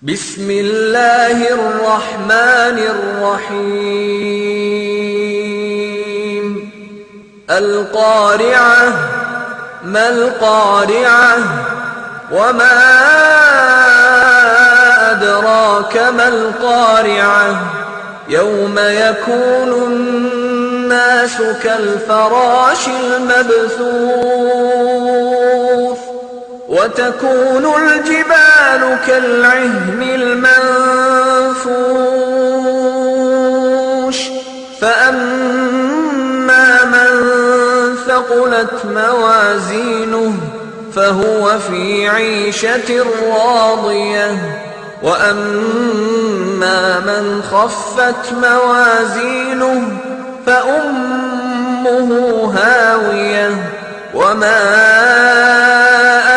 بسم الله الرحمن الرحيم القارعة ما القارعة وما أدراك ما القارعة يوم يكون الناس كالفراش المبثوث وتكون الجبال كالعهن المنفوش فأما من ثقلت موازينه فهو في عيشة راضية وأما من خفت موازينه فأمه هاوية وما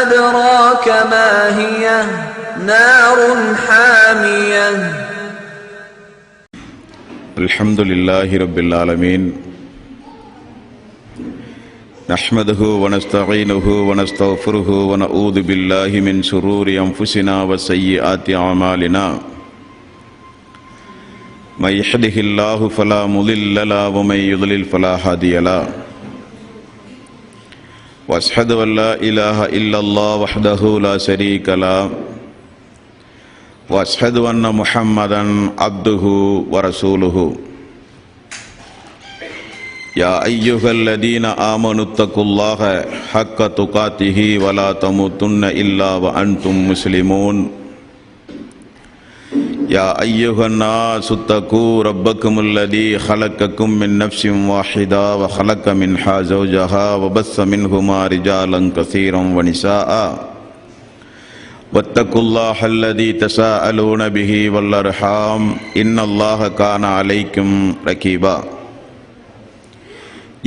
أدراك ما هي نار حامية. الحمد لله رب العالمين نحمده ونستعينه ونستغفره ونعوذ بالله من شرور أنفسنا وسيئات أعمالنا من يهده الله فلا مضل له ومن يضلل فلا هادي له واشهد ان لا اله الا الله وحده لا شريك له واشهد ان محمدا عبده ورسوله يا ايها الذين امنوا اتقوا الله حق تقاته ولا تموتن الا وانتم مسلمون يا أيها الناس اتقوا ربكم الذي خلقكم من نفس واحدة وخلق منها زوجها وبث منهما رجالا كثيرا ونساء واتقوا الله الذي تساءلون به والأرحام إن الله كان عليكم رقيبا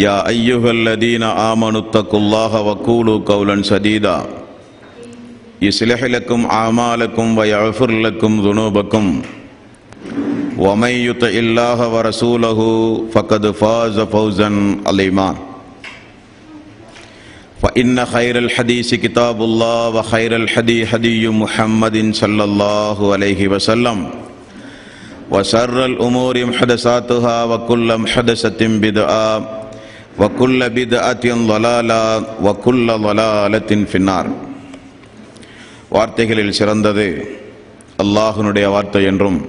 يا أيها الذين آمنوا اتقوا الله وقولوا قولا سديدا يصلح لكم أعمالكم ويغفر لكم ذنوبكم ومن يطع الله ورسوله فقد فاز فوزا عظيما فإن خير الحديث كتاب الله وخير الهدي هدي محمد صلى الله عليه وسلم وشر الأمور محدثاتها وكل محدثة بدعة وكل بدعة ضلالة وكل ضلالة في النار. வார்த்தைகளில் சிறந்தது அல்லாஹ்வுடைய வார்த்தை என்றும்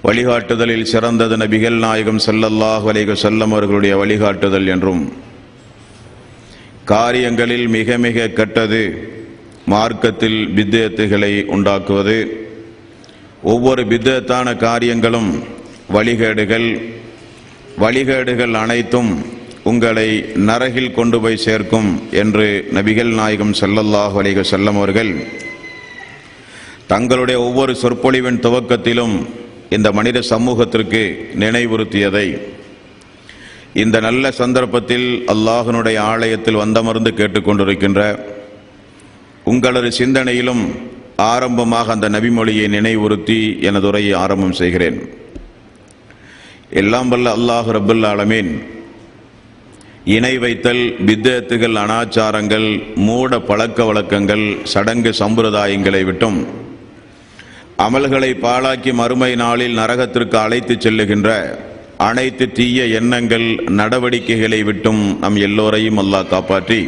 வழிகாட்டுதலில் சிறந்தது நபிகள் நாயகம் ஸல்லல்லாஹு அலைஹி வஸல்லம் அவர்களுடைய வழிகாட்டுதல் என்றும் காரியங்களில் மிக மிக கெட்டது மார்க்கத்தில் பித்அத்துகளை உண்டாக்குவது, ஒவ்வொரு பித்அத்தான காரியங்களும் வழிகேடுகள் அனைத்தும் உங்களை நரகில் கொண்டு போய் சேர்க்கும் என்று நபிகள் நாயகம் ஸல்லல்லாஹு அலைஹி வஸல்லம் அவர்கள் தங்களுடைய ஒவ்வொரு சொற்பொழிவின் துவக்கத்திலும் இந்த மனித சமூகத்திற்கு நினைவுறுத்தியதை இந்த நல்ல சந்தர்ப்பத்தில் அல்லாஹ்வினுடைய ஆலயத்தில் வந்தமர்ந்து கேட்டுக்கொண்டிருக்கின்ற உங்களது சிந்தனையிலும் ஆரம்பமாக அந்த நபிமொழியை நினைவுறுத்தி எனது உரையை ஆரம்பம் செய்கிறேன். எல்லாம் வல்ல அல்லாஹ் ரப்பல் ஆலமீன் இணை வைத்தல், பித்அத்துகள், அனாச்சாரங்கள், மூட பழக்க வழக்கங்கள், சடங்கு சம்பிரதாயங்களை விட்டும் அமல்களை பாழாக்கி மறுமை நாளில் நரகத்திற்கு அழைத்து செல்லுகின்ற அனைத்து தீய எண்ணங்கள், நடவடிக்கைகளை விட்டும் நம் எல்லோரையும் அல்லாஹ் காப்பாற்றி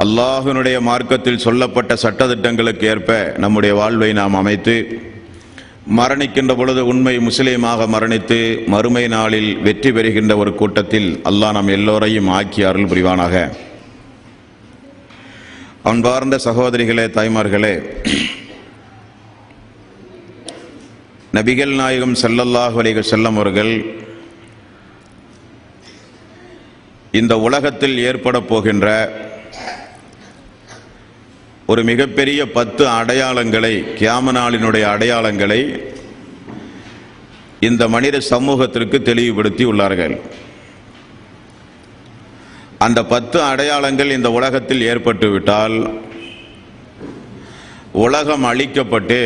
அல்லாஹ்வினுடைய மார்க்கத்தில் சொல்லப்பட்ட சட்டதிட்டங்களுக்கு ஏற்ப நம்முடைய வாழ்வை நாம் அமைத்து மரணிக்கின்ற பொழுது உண்மை முஸ்லீமாக மரணித்து மறுமை நாளில் வெற்றி பெறுகின்ற ஒரு கூட்டத்தில் அல்லாஹ் நாம் எல்லோரையும் ஆக்கி அருள் புரிவானாக. அன்பார்ந்த சகோதரிகளே, தாய்மார்களே, நபிகள் நாயகம் ஸல்லல்லாஹு அலைஹி வஸல்லம் அவர்கள் இந்த உலகத்தில் ஏற்பட போகின்ற ஒரு மிகப்பெரிய 10 அடையாளங்களை, கியாம நாளினுடைய அடையாளங்களை இந்த மனித சமூகத்திற்கு தெளிவுபடுத்தி உள்ளார்கள். அந்த 10 அடையாளங்கள் இந்த உலகத்தில் ஏற்பட்டுவிட்டால் உலகம் அழிக்கப்பட்டு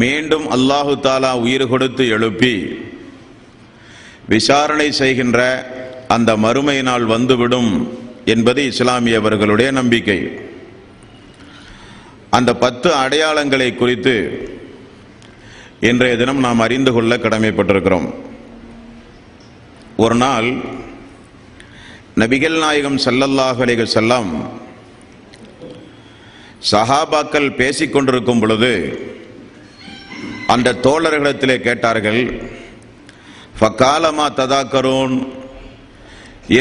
மீண்டும் அல்லாஹு தாலா உயிர் கொடுத்து எழுப்பி விசாரணை செய்கின்ற அந்த மறுமை நாள் வந்துவிடும் என்பது இஸ்லாமியவர்களுடைய நம்பிக்கை. அந்த 10 அடையாளங்களை குறித்து இன்றைய தினம் நாம் அறிந்து கொள்ள கடமைப்பட்டிருக்கிறோம். ஒரு நாள் நபிகள் நாயகம் ஸல்லல்லாஹு அலைஹி வஸல்லம் சஹாபாக்கள் பேசிக்கொண்டிருக்கும் பொழுது அந்த தோழர்களிடத்திலே கேட்டார்கள், ஃபகாலமா ததாக்கரூன்,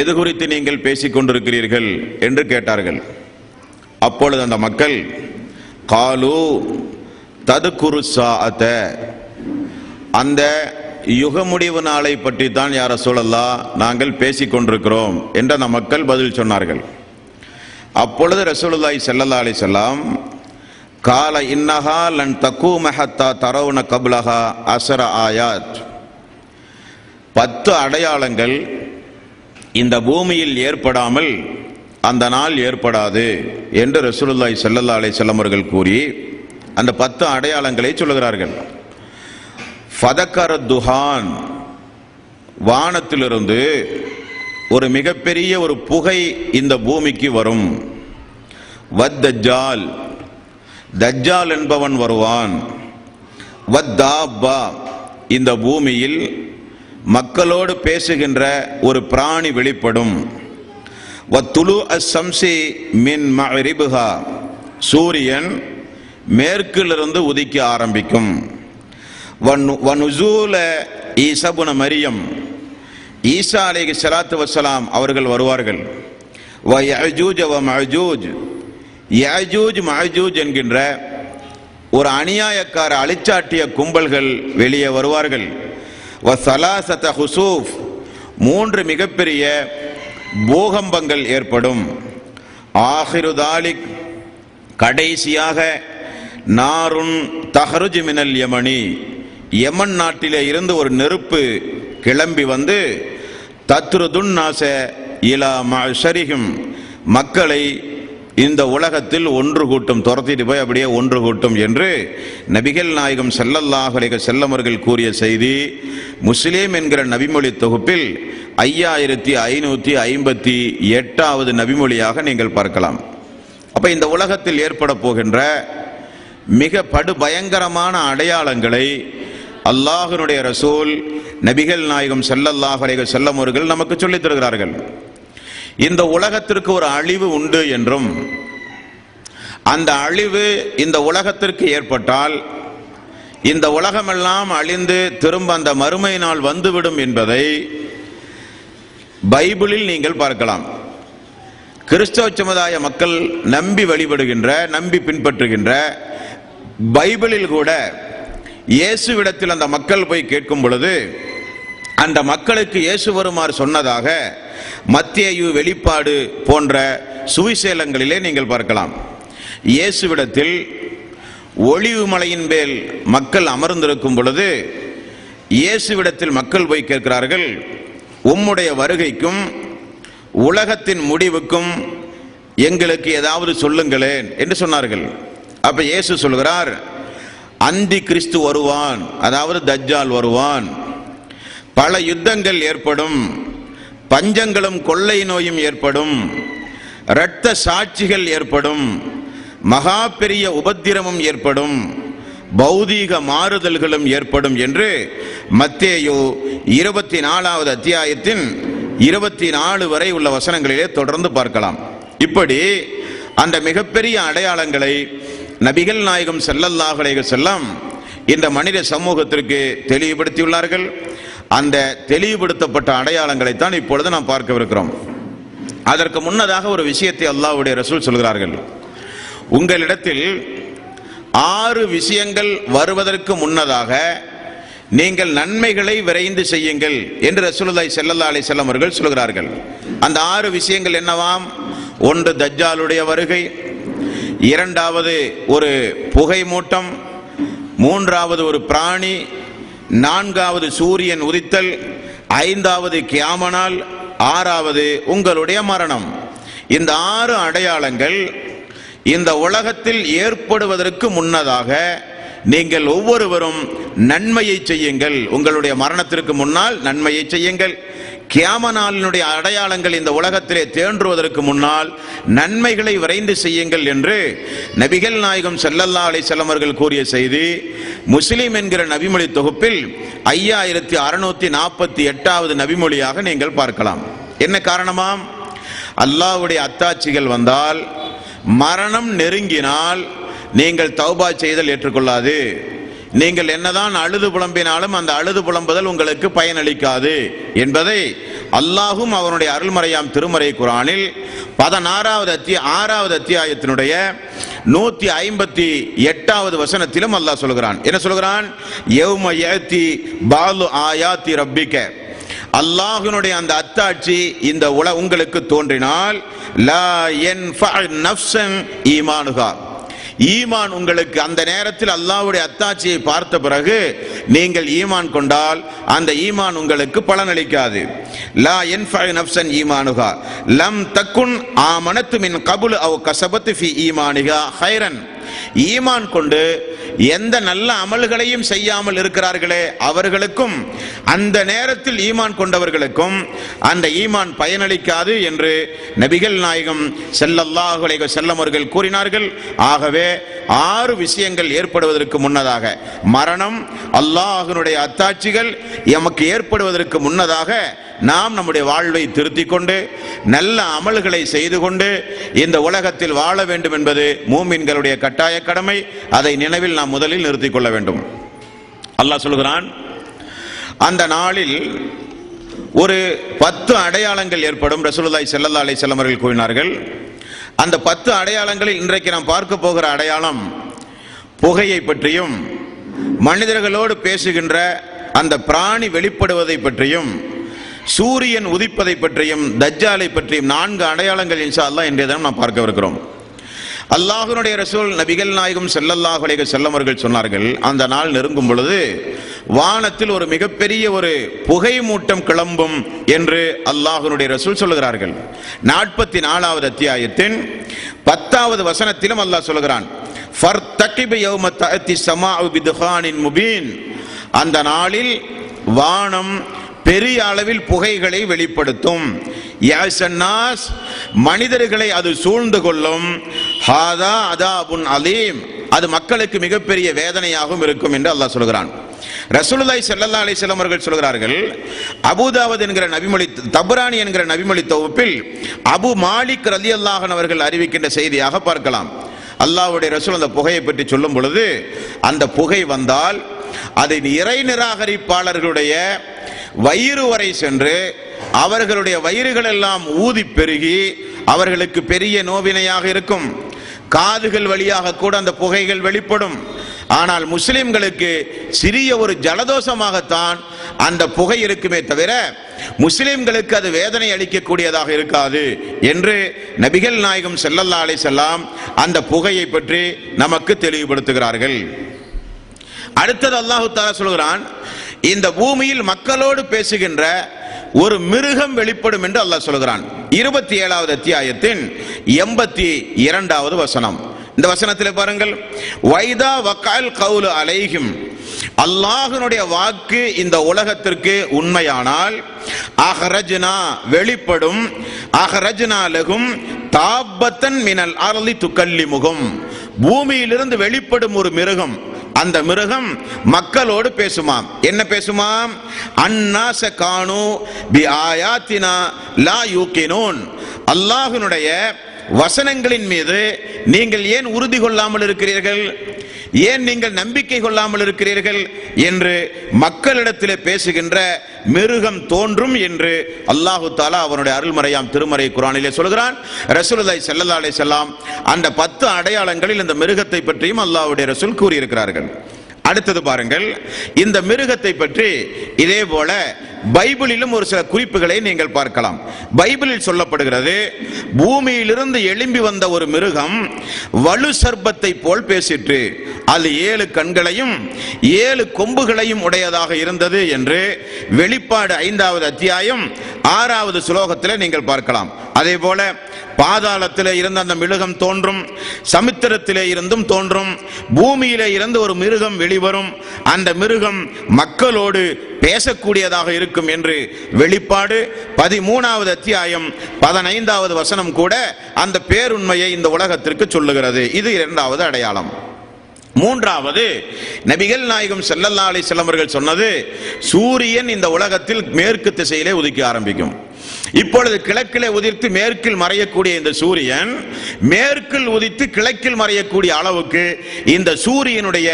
எது குறித்து நீங்கள் பேசிக்கொண்டிருக்கிறீர்கள் என்று கேட்டார்கள். அப்பொழுது அந்த மக்கள் காலு ததுகுரு ஸாஅத, அந்த யுக முடிவு நாளை பற்றி தான் யா ரசூலல்லாஹ் நாங்கள் பேசிக்கொண்டிருக்கிறோம் என்று அந்த மக்கள் பதில் சொன்னார்கள். அப்பொழுது ரசூலுல்லாஹி ஸல்லல்லாஹு அலைஹி வஸல்லம் கால இன்னஹா லன் தகூம ஹத்தா தரவுன கப்லஹா 10 ஆயாத், 10 அடையாளங்கள் இந்த பூமியில் ஏற்படாமல் அந்த நாள் ஏற்படாது என்று ரசூலுல்லாஹி ஸல்லல்லாஹு அலைஹி வஸல்லம் அவர்கள் கூறி அந்த 10 அடையாளங்களை சொல்லுகிறார்கள். ஃபதக்கர துஹான், வானத்திலிருந்து ஒரு மிகப்பெரிய ஒரு புகை இந்த பூமிக்கு வரும். வத்தஜ்ஜால், தஜ்ஜால் என்பவன் வருவான். வத்தாப்பா, இந்த பூமியில் மக்களோடு பேசுகின்ற ஒரு பிராணி வெளிப்படும். வத்துலு அஸ்ஸம்சி மின் மஅரிபுஹா, சூரியன் மேற்கிலிருந்து உதிக்க ஆரம்பிக்கும். வனுசூல ஈசா இப்னு மரியம், ஈசா அலைஹிஸ்ஸலாத்து வஸ்ஸலாம் அவர்கள் வருவார்கள். வயஜூஜ வமஜூஜ், யஜூஜ் மஜூஜ் என்கின்ற ஒரு அநியாயக்கார அழிச்சாட்டிய கும்பல்கள் வெளியே வருவார்கள். வஸலாஸத ஹுசூஃப், 3 மிகப்பெரிய பூகம்பங்கள் ஏற்படும். ஆகிரு தாலிக், கடைசியாக நாருன் தஹருஜ் மினல் யமனி, யமன் நாட்டிலே இருந்து ஒரு நெருப்பு கிளம்பி வந்து தத்ருதுன் நாஸ இலா மஅஷரிஹிம், மக்களை இந்த உலகத்தில் ஒன்று கூட்டும், துரத்திட்டு போய் அப்படியே ஒன்று கூட்டும் என்று நபிகள் நாயகம் ஸல்லல்லாஹு அலைஹி வஸல்லம் அவர்கள் கூறிய செய்தி முஸ்லிம் என்கிற நபிமொழி தொகுப்பில் 5558வது நபிமொழியாக நீங்கள் பார்க்கலாம். அப்ப இந்த உலகத்தில் ஏற்பட போகின்ற மிக படுபயங்கரமான அடையாளங்களை அல்லாஹ்வுடைய ரசூல் நபிகள் நாயகம் ஸல்லல்லாஹு அலைஹி வஸல்லம் அவர்கள் நமக்கு சொல்லித் தருகிறார்கள். இந்த உலகத்திற்கு ஒரு அழிவு உண்டு என்றும், அந்த அழிவு இந்த உலகத்திற்கு ஏற்பட்டால் இந்த உலகமெல்லாம் அழிந்து திரும்ப அந்த மறுமை நாள் வந்துவிடும் என்பதை பைபிளில் நீங்கள் பார்க்கலாம். கிறிஸ்தவ சமுதாய மக்கள் நம்பி வழிபடுகின்ற, நம்பி பின்பற்றுகின்ற பைபிளில் கூட இயேசுவிடத்தில் அந்த மக்கள் போய் கேட்கும் பொழுது அந்த மக்களுக்கு இயேசு வருமாறு சொன்னதாக மத்தேயு, வெளிப்பாடு போன்ற சுவிசேலங்களிலே நீங்கள் பார்க்கலாம். இயேசுவிடத்தில் ஒலிவு மலையின் மேல் மக்கள் அமர்ந்திருக்கும் பொழுது இயேசுவிடத்தில் மக்கள் போய் கேட்கிறார்கள், உம்முடைய வருகைக்கும் உலகத்தின் முடிவுக்கும் எங்களுக்கு ஏதாவது சொல்லுங்களேன் என்று சொன்னார்கள். அப்ப இயேசு சொல்கிறார், அந்தி கிறிஸ்து வருவான், அதாவது தஜ்ஜால் வருவான், பல யுத்தங்கள் ஏற்படும், பஞ்சங்களும் கொள்ளை நோயும் ஏற்படும், இரத்த சாட்சிகள் ஏற்படும், மகா பெரிய உபத்திரமும் ஏற்படும், பௌதீக மாறுதல்களும் ஏற்படும் என்று மத்தேயு 24வது அத்தியாயத்தின் 24 வரை உள்ள வசனங்களிலே தொடர்ந்து பார்க்கலாம். இப்படி அந்த மிகப்பெரிய அடையாளங்களை நபிகள் நாயகம் ஸல்லல்லாஹு அலைஹி வஸல்லம் இந்த மனித சமூகத்திற்கு தெளிவுபடுத்தியுள்ளார்கள். அந்த தெளிவுபடுத்தப்பட்ட அடையாளங்களைத்தான் இப்பொழுது நாம் பார்க்கவிருக்கிறோம். அதற்கு முன்னதாக ஒரு விஷயத்தை அல்லாஹ்வுடைய ரசூல் சொல்கிறார்கள். உங்களிடத்தில் 6 விஷயங்கள் வருவதற்கு முன்னதாக நீங்கள் நன்மைகளை விரைந்து செய்யுங்கள் என்று ரசூலுல்லாஹி ஸல்லல்லாஹு அலைஹி வஸல்லம் அவர்கள் சொல்கிறார்கள். அந்த 6 விஷயங்கள் என்னவாம்? 1 தஜ்ஜாலுடைய வருகை, 2வது ஒரு புகை மூட்டம், 3வது ஒரு பிராணி, 4வது சூரியன் உதித்தல், 5வது கியாமனால், 6வது உங்களுடைய மரணம். இந்த 6 அடையாளங்கள் இந்த உலகத்தில் ஏற்படுவதற்கு முன்னதாக நீங்கள் ஒவ்வொருவரும் நன்மையை செய்யுங்கள். உங்களுடைய மரணத்திற்கு முன்னால் நன்மையை செய்யுங்கள். கியாம நாளினுடைய அடையாளங்கள் இந்த உலகத்திலே தோன்றுவதற்கு முன்னால் நன்மைகளை விரைந்து செய்யுங்கள் என்று நபிகள் நாயகம் ஸல்லல்லாஹு அலைஹி வஸல்லம் அவர்கள் கூறிய செய்தி முஸ்லிம் என்கிற நபிமொழி தொகுப்பில் 5648வது நபிமொழியாக நீங்கள் பார்க்கலாம். என்ன காரணமாம்? அல்லாஹ்வுடைய அத்தாட்சிகள் வந்தால், மரணம் நெருங்கினால் நீங்கள் தௌபா செய்தல் ஏற்றுக்கொள்ளாது. நீங்கள் என்னதான் அழுது புலம்பினாலும் அந்த அழுது புலம்புதல் உங்களுக்கு பயனளிக்காது என்பதை அல்லாஹும் அவனுடைய அருள்மறையாம் திருமறை குர்ஆனில் 6வது அத்தியாயத்தினுடைய 158வது வசனத்திலும் அல்லாஹ் சொல்கிறான். என்ன சொல்கிறான்? யௌம யஅதி பாலு ஆயாத்தி ரப்பிக, அல்லாஹ்வினுடைய அந்த அத்தாட்சி இந்த உங்களுக்கு தோன்றினால், லா யன்ஃபஅ நஃப்ஸன் ஈமானுஹா, ஈமான் உங்களுக்கு அந்த நேரத்தில் அல்லாஹ்வுடைய அத்தாட்சியை பார்த்த பிறகு நீங்கள் ஈமான் கொண்டால் அந்த ஈமான் உங்களுக்கு பலனளிக்காது. லா யன்ஃபஅ நஃப்ஸன் ஈமானுஹா லம் தகுன் ஆமனத் மின் கபுல் அவ் கஸபத் ஃபீ ஈமானிஹா கைரன், ஈமான் கொண்டு எந்த நல்ல அமல்களையும் செய்யாமல் இருக்கிறார்களே அவர்களுக்கும் அந்த நேரத்தில் ஈமான் கொண்டவர்களுக்கும் அந்த ஈமான் பயனளிக்காது என்று நபிகள் நாயகம் ஸல்லல்லாஹு அலைஹி வஸல்லம் அவர்கள் கூறினார்கள். ஆகவே 6 விஷயங்கள் ஏற்படுவதற்கு முன்னதாக, மரணம், அல்லாஹ்வினுடைய அத்தாட்சிகள் எமக்கு ஏற்படுவதற்கு முன்னதாக நாம் நம்முடைய வாழ்வை திருத்திக் கொண்டு நல்ல அமல்களை செய்து கொண்டு இந்த உலகத்தில் வாழ வேண்டும் என்பது மூமின்களுடைய கட்டாய கடமை. அதை நினைவில் நாம் முதலில் நிறுத்திக் கொள்ள வேண்டும். அல்லாஹ் சொல்கிறான், அந்த நாளில் ஒரு 10 அடையாளங்கள் ஏற்படும். ரசூலுல்லாஹி ஸல்லல்லாஹு அலைஹி வஸல்லம் அவர்கள் கூறினார்கள். அந்த 10 அடையாளங்களில் இன்றைக்கு நாம் பார்க்க போகிற அடையாளம் புகையை பற்றியும், மனிதர்களோடு பேசுகின்ற அந்த பிராணி வெளிப்படுவதை பற்றியும், சூரியன் உதிப்பதை பற்றியும், தஜ்ஜாலை பற்றியும் 4 அடையாளங்கள் இன்ஷா அல்லாஹ் இன்றைய தினம் நாம் பார்க்கவிருக்கிறோம். அல்லாஹ்வுடைய ரசூல் நபிகள் நாயகம் ஸல்லல்லாஹு அலைஹி வஸல்லம் அவர்கள் சொன்னார்கள், அந்த நாள் நெருங்கும் பொழுது வானத்தில் ஒரு மிகப்பெரிய ஒரு புகை மூட்டம் கிளம்பும் என்று அல்லாஹ்வுடைய ரசூல் சொல்லுகிறார்கள். 44வது அத்தியாயத்தின் 10வது வசனத்திலும் அல்லாஹ் சொல்கிறான், ஃபர்தகிப் யௌம தஅதி ஸமாஉ பிதுகானின் முபீன், அந்த நாளில் வானம் பெரிய அளவில் புகைகளை வெளிப்படுத்தும். யாசன்னாஸ், மனிதர்களை அது சூழ்ந்து கொள்ளும். ஹாதா அதாபுன் அலீம், அது மக்களுக்கு மிகப்பெரிய வேதனையாகவும் இருக்கும் என்று அல்லாஹ் சொல்கிறான். ரசூலுல்லாஹி ஸல்லல்லாஹு அலைஹி வஸல்லம் அவர்கள் சொல்கிறார்கள், அபூதாவத் என்கிற நபிமொழி, தபரானி என்கிற நபிமொழி தொகுப்பில் அபு மாலிக் ரலியல்லாஹு அன்ஹு அவர்கள் அறிவிக்கின்ற செய்தியாக பார்க்கலாம். அல்லாஹ்வுடைய ரசூல் அந்த புகையை பற்றி சொல்லும் பொழுது, அந்த புகை வந்தால் அதை இறை நிராகரிப்பாளர்களுடைய வயிறு வரை சென்று அவர்களுடைய வயிறுகள் எல்லாம் ஊதி பெருகி அவர்களுக்கு பெரிய நோவினையாக இருக்கும். காதுகள் வழியாக கூட அந்த புகைகள் வெளிப்படும். ஆனால் முஸ்லிம்களுக்கு சிறிய ஒரு ஜலதோஷமாகத்தான் அந்த புகை இருக்குமே தவிர முஸ்லிம்களுக்கு அது வேதனை அளிக்கக்கூடியதாக இருக்காது என்று நபிகள் நாயகம் ஸல்லல்லாஹு அலைஹி வஸல்லம் அந்த புகையை பற்றி நமக்கு தெளிவுபடுத்துகிறார்கள். அடுத்தது அல்லாஹ் தஆலா சொல்கிறான், இந்த பூமியில் மக்களோடு பேசுகின்ற ஒரு மிருகம் வெளிப்படும் என்று அல்லாஹ் சொல்கிறான். 27வது அத்தியாயத்தின் 82வது வசனம். இந்த வசனத்தில் பாருங்கள், வைதா வக்கால் கவுலு அலைஹிம், அல்லாஹ்வுடைய வாக்கு இந்த உலகத்திற்கு உண்மையானால், அஹ்ரஜ்னா வெளிப்படும், அஹ்ரஜ்னா லஹும் தாபத்தன் மினல் அர்லி துகல்லிமுஹும், பூமியிலிருந்து வெளிப்படும் ஒரு மிருகம், அந்த மிருகம் மக்களோடு பேசுமாம். என்ன பேசுமாம்? அன்னாஸ கானு பி ஆயாத்தினா லா யூகினூன், அல்லாஹ்வினுடைய வசனங்களின் மீது நீங்கள் ஏன் உறுதி கொள்ளாமல் இருக்கிறீர்கள், ஏன் நீங்கள் நம்பிக்கை கொள்ளாமல் இருக்கிறீர்கள் என்று மக்களிடத்தில் பேசுகின்ற மிருகம் தோன்றும் என்று அல்லாஹு தஆலா அவனுடைய அருள்மறையாம் திருமறை குர்ஆனிலே சொல்கிறான். ரசூலுல்லாஹி ஸல்லல்லாஹு அலைஹி வஸல்லம் அந்த 10 அடையாளங்களில் இந்த மிருகத்தை பற்றியும் அல்லாஹ்வுடைய ரசூல் கூறியிருக்கிறார்கள். அடுத்தது பாருங்கள், இந்த மிருகத்தை பற்றி இதே போல பைபிளிலும் ஒரு சில குறிப்புகளை நீங்கள் பார்க்கலாம். பைபிளில் சொல்லப்படுகிறது, பூமியிலிருந்து எழும்பி வந்த ஒரு மிருகம் வலு சர்ப்பத்தை போல் பேசிற்று. அது 7 கண்களையும் 7 கொம்புகளையும் உடையதாக இருந்தது என்று வெளிப்பாடு 5வது அத்தியாயம் 6வது ஸ்லோகத்தில் நீங்கள் பார்க்கலாம். அதே போல பாதாளத்திலே இருந்த அந்த மிருகம் தோன்றும், சமுத்திரத்திலே இருந்தும் தோன்றும், பூமியிலே இருந்து ஒரு மிருகம் வெளிவரும், அந்த மிருகம் மக்களோடு பேசக்கூடியதாக இருக்கும் என்று வெளிப்பாடு 13வது அத்தியாயம் 15வது வசனம் கூட அந்த பேருண்மையை இந்த உலகத்திற்கு சொல்லுகிறது. இது 2வது அடையாளம். 3வது, நபிகள் நாயகம் ஸல்லல்லாஹு அலைஹி வஸல்லம் அவர்கள் சொன்னது, சூரியன் இந்த உலகத்தில் மேற்கு திசையிலே உதிக்க ஆரம்பிக்கும். இப்பொழுது கிழக்கிலே உதித்து மேற்கில் மறையக்கூடிய இந்த சூரியன் மேற்கில் உதித்து கிழக்கில் மறையக்கூடிய அளவுக்கு இந்த சூரியனுடைய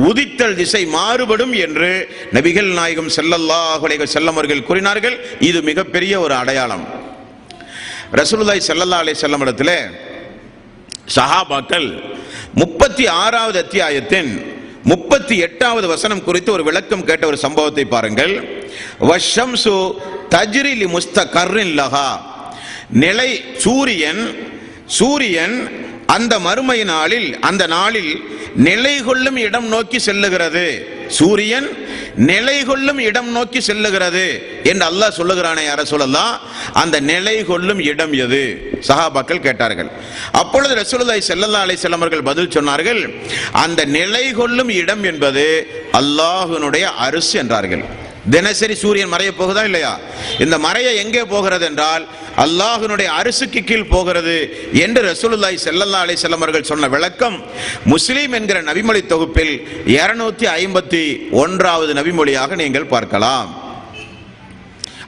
உதித்தல் திசை மாறுபடும் என்று நபிகள் நாயகம் ஸல்லல்லாஹு அலைஹி வஸல்லம் அவர்கள் கூறினார்கள். இது மிகப்பெரிய ஒரு அடையாளம். ரசூலுல்லாஹி ஸல்லல்லாஹு அலைஹி வஸல்லம் இடத்திலே சஹாபாக்கள் 36வது அத்தியாயத்தின் 38வது வசனம் குறித்து ஒரு விளக்கம் கேட்ட ஒரு சம்பவத்தை பாருங்கள். வஷம்சு தஜ்ரி லிமுஸ்தகர்ரின் லஹா, நிலை சூரியன் அந்த மறுமை நாளில், அந்த நாளில் நிலை கொள்ளும் இடம் நோக்கி செல்லுகிறது. சூரியன் நிலை கொள்ளும் இடம் நோக்கி செல்லுகிறது என்று அல்லாஹ் சொல்லுகிறானே, யார சொல்லலாம், அந்த நிலை கொள்ளும் இடம் எது? சஹாபாக்கள் கேட்டார்கள். அப்பொழுது ரசூலுல்லாஹி ஸல்லல்லாஹு அலைஹி வஸல்லம் அவர்கள் பதில் சொன்னார்கள், அந்த நிலை கொள்ளும் இடம் என்பது அல்லாஹ்வினுடைய அர்ஷ் என்றார்கள். தினசரி சூரியன் மறைய போகுதா இல்லையா? இந்த மறைய எங்கே போகிறது என்றால் அல்லாஹ்வினுடைய அரிசுக்கு கீழ் போகிறது என்று ரசூலுல்லாஹி ஸல்லல்லாஹு அலைஹி வஸல்லம் அவர்கள் சொன்ன விளக்கம் முஸ்லிம் என்கிற நபிமொழி தொகுப்பில் 251வது நபிமொழியாக நீங்கள் பார்க்கலாம்.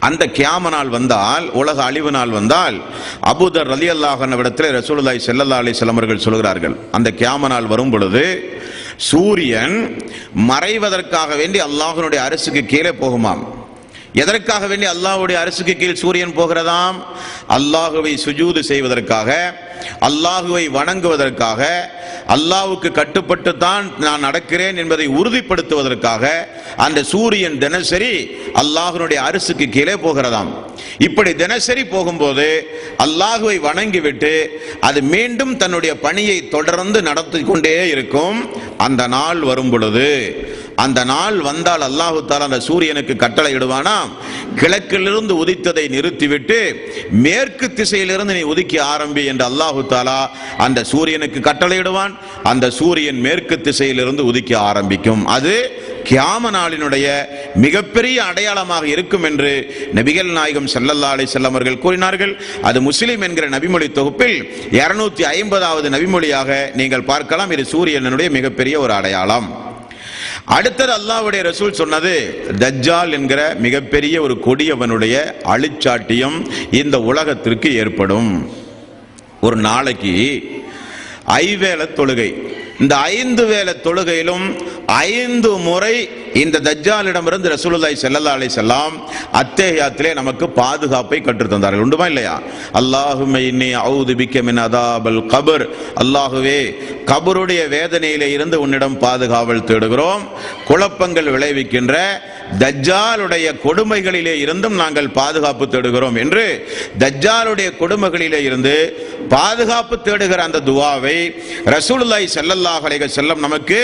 அந்த கியாம நாள் வந்தால், உலக அழிவு நாள் வந்தால், அபூதர் ரலியல்லாஹு அன்ஹு இடத்திலே ரசூலுல்லாஹி ஸல்லல்லாஹு அலைஹி வஸல்லம் அவர்கள் சொல்கிறார்கள், அந்த கியாம நாள் வரும் பொழுது சூரியன் மறைவதற்காக வேண்டி அல்லாஹ்வினுடைய அரிசுக்கு கீழே போகுமாம். எதற்காக வேண்டி அல்லாஹ்வுடைய அரிசுக்கு கீழ் சூரியன் போகிறதாம்? அல்லாஹுவை சுஜூது செய்வதற்காக, அல்லாஹுவை வணங்குவதற்காக, அல்லாஹ்வுக்கு கட்டுப்பட்டு தான் நான் நடக்கிறேன் என்பதை உறுதிப்படுத்துவதற்காக அந்த சூரியன் தினசரி அல்லாஹ்வினுடைய அரிசுக்கு கீழே போகிறதாம். இப்படி தினசரி போகும்போது அல்லாஹுவை வணங்கிவிட்டு அது மீண்டும் தன்னுடைய பணியை தொடர்ந்து நடத்தி கொண்டே இருக்கும். அந்த நாள் வரும் பொழுது, அந்த நாள் வந்தால் அல்லாஹு தஆலா அந்த சூரியனுக்கு கட்டளை இடுவானாம், கிழக்கிலிருந்து உதித்ததை நிறுத்திவிட்டு மேற்கு திசையிலிருந்து நீ உதிக்க ஆரம்பி என்று அல்லாஹு தஆலா அந்த சூரியனுக்கு கட்டளை இடுவான். அந்த சூரியன் மேற்கு திசையிலிருந்து உதிக்க ஆரம்பிக்கும். அது கியாம நாளினுடைய மிகப்பெரிய அடையாளமாக இருக்கும் என்று நபிகள் நாயகம் ஸல்லல்லாஹு அலைஹி வஸல்லம் அவர்கள் கூறினார்கள். அது முஸ்லிம் என்கிற நபிமொழி தொகுப்பில் 250வது நபிமொழியாக நீங்கள் பார்க்கலாம். இது சூரியனுடைய மிகப்பெரிய ஒரு அடையாளம். அடுத்தது அல்லாஹ்வுடைய ரசூல் சொன்னது, தஜ்ஜால் என்கிற மிகப்பெரிய ஒரு கொடியவனுடைய அழிச்சாட்டியம் இந்த உலகத்திற்கு ஏற்படும். ஒரு நாளைக்கு 5 வேளை தொழுகை, இந்த 5 வேளை தொழுகையிலும் 5 முறை இந்த தஜ்ஜாலிடமிருந்து ரசூலுல்லாஹி ஸல்லல்லாஹு அலைஹி வஸல்லம் அத்தஹியாத்திலே நமக்கு பாதுகாப்பை கற்றுத் தந்தார்கள். உண்டுமா இல்லையா? அல்லாஹும்ம இன்னி அஊது பிக்க மின் அதாபல் கபர், அல்லாஹுவே கபருடைய வேதனையிலே இருந்து உன்னிடம் பாதுகாவல் தேடுகிறோம். குழப்பங்கள் விளைவிக்கின்ற தஜ்ஜாலுடைய கொடுமைகளிலே இருந்தும் நாங்கள் பாதுகாப்பு தேடுகிறோம் என்று தஜ்ஜாலுடைய கொடுமைகளிலே இருந்து பாதுகாப்பு தேடுகிற அந்த துஆவை ரசூலுல்லாஹி ஸல்லல்லாஹு அலைஹி வஸல்லம் நமக்கு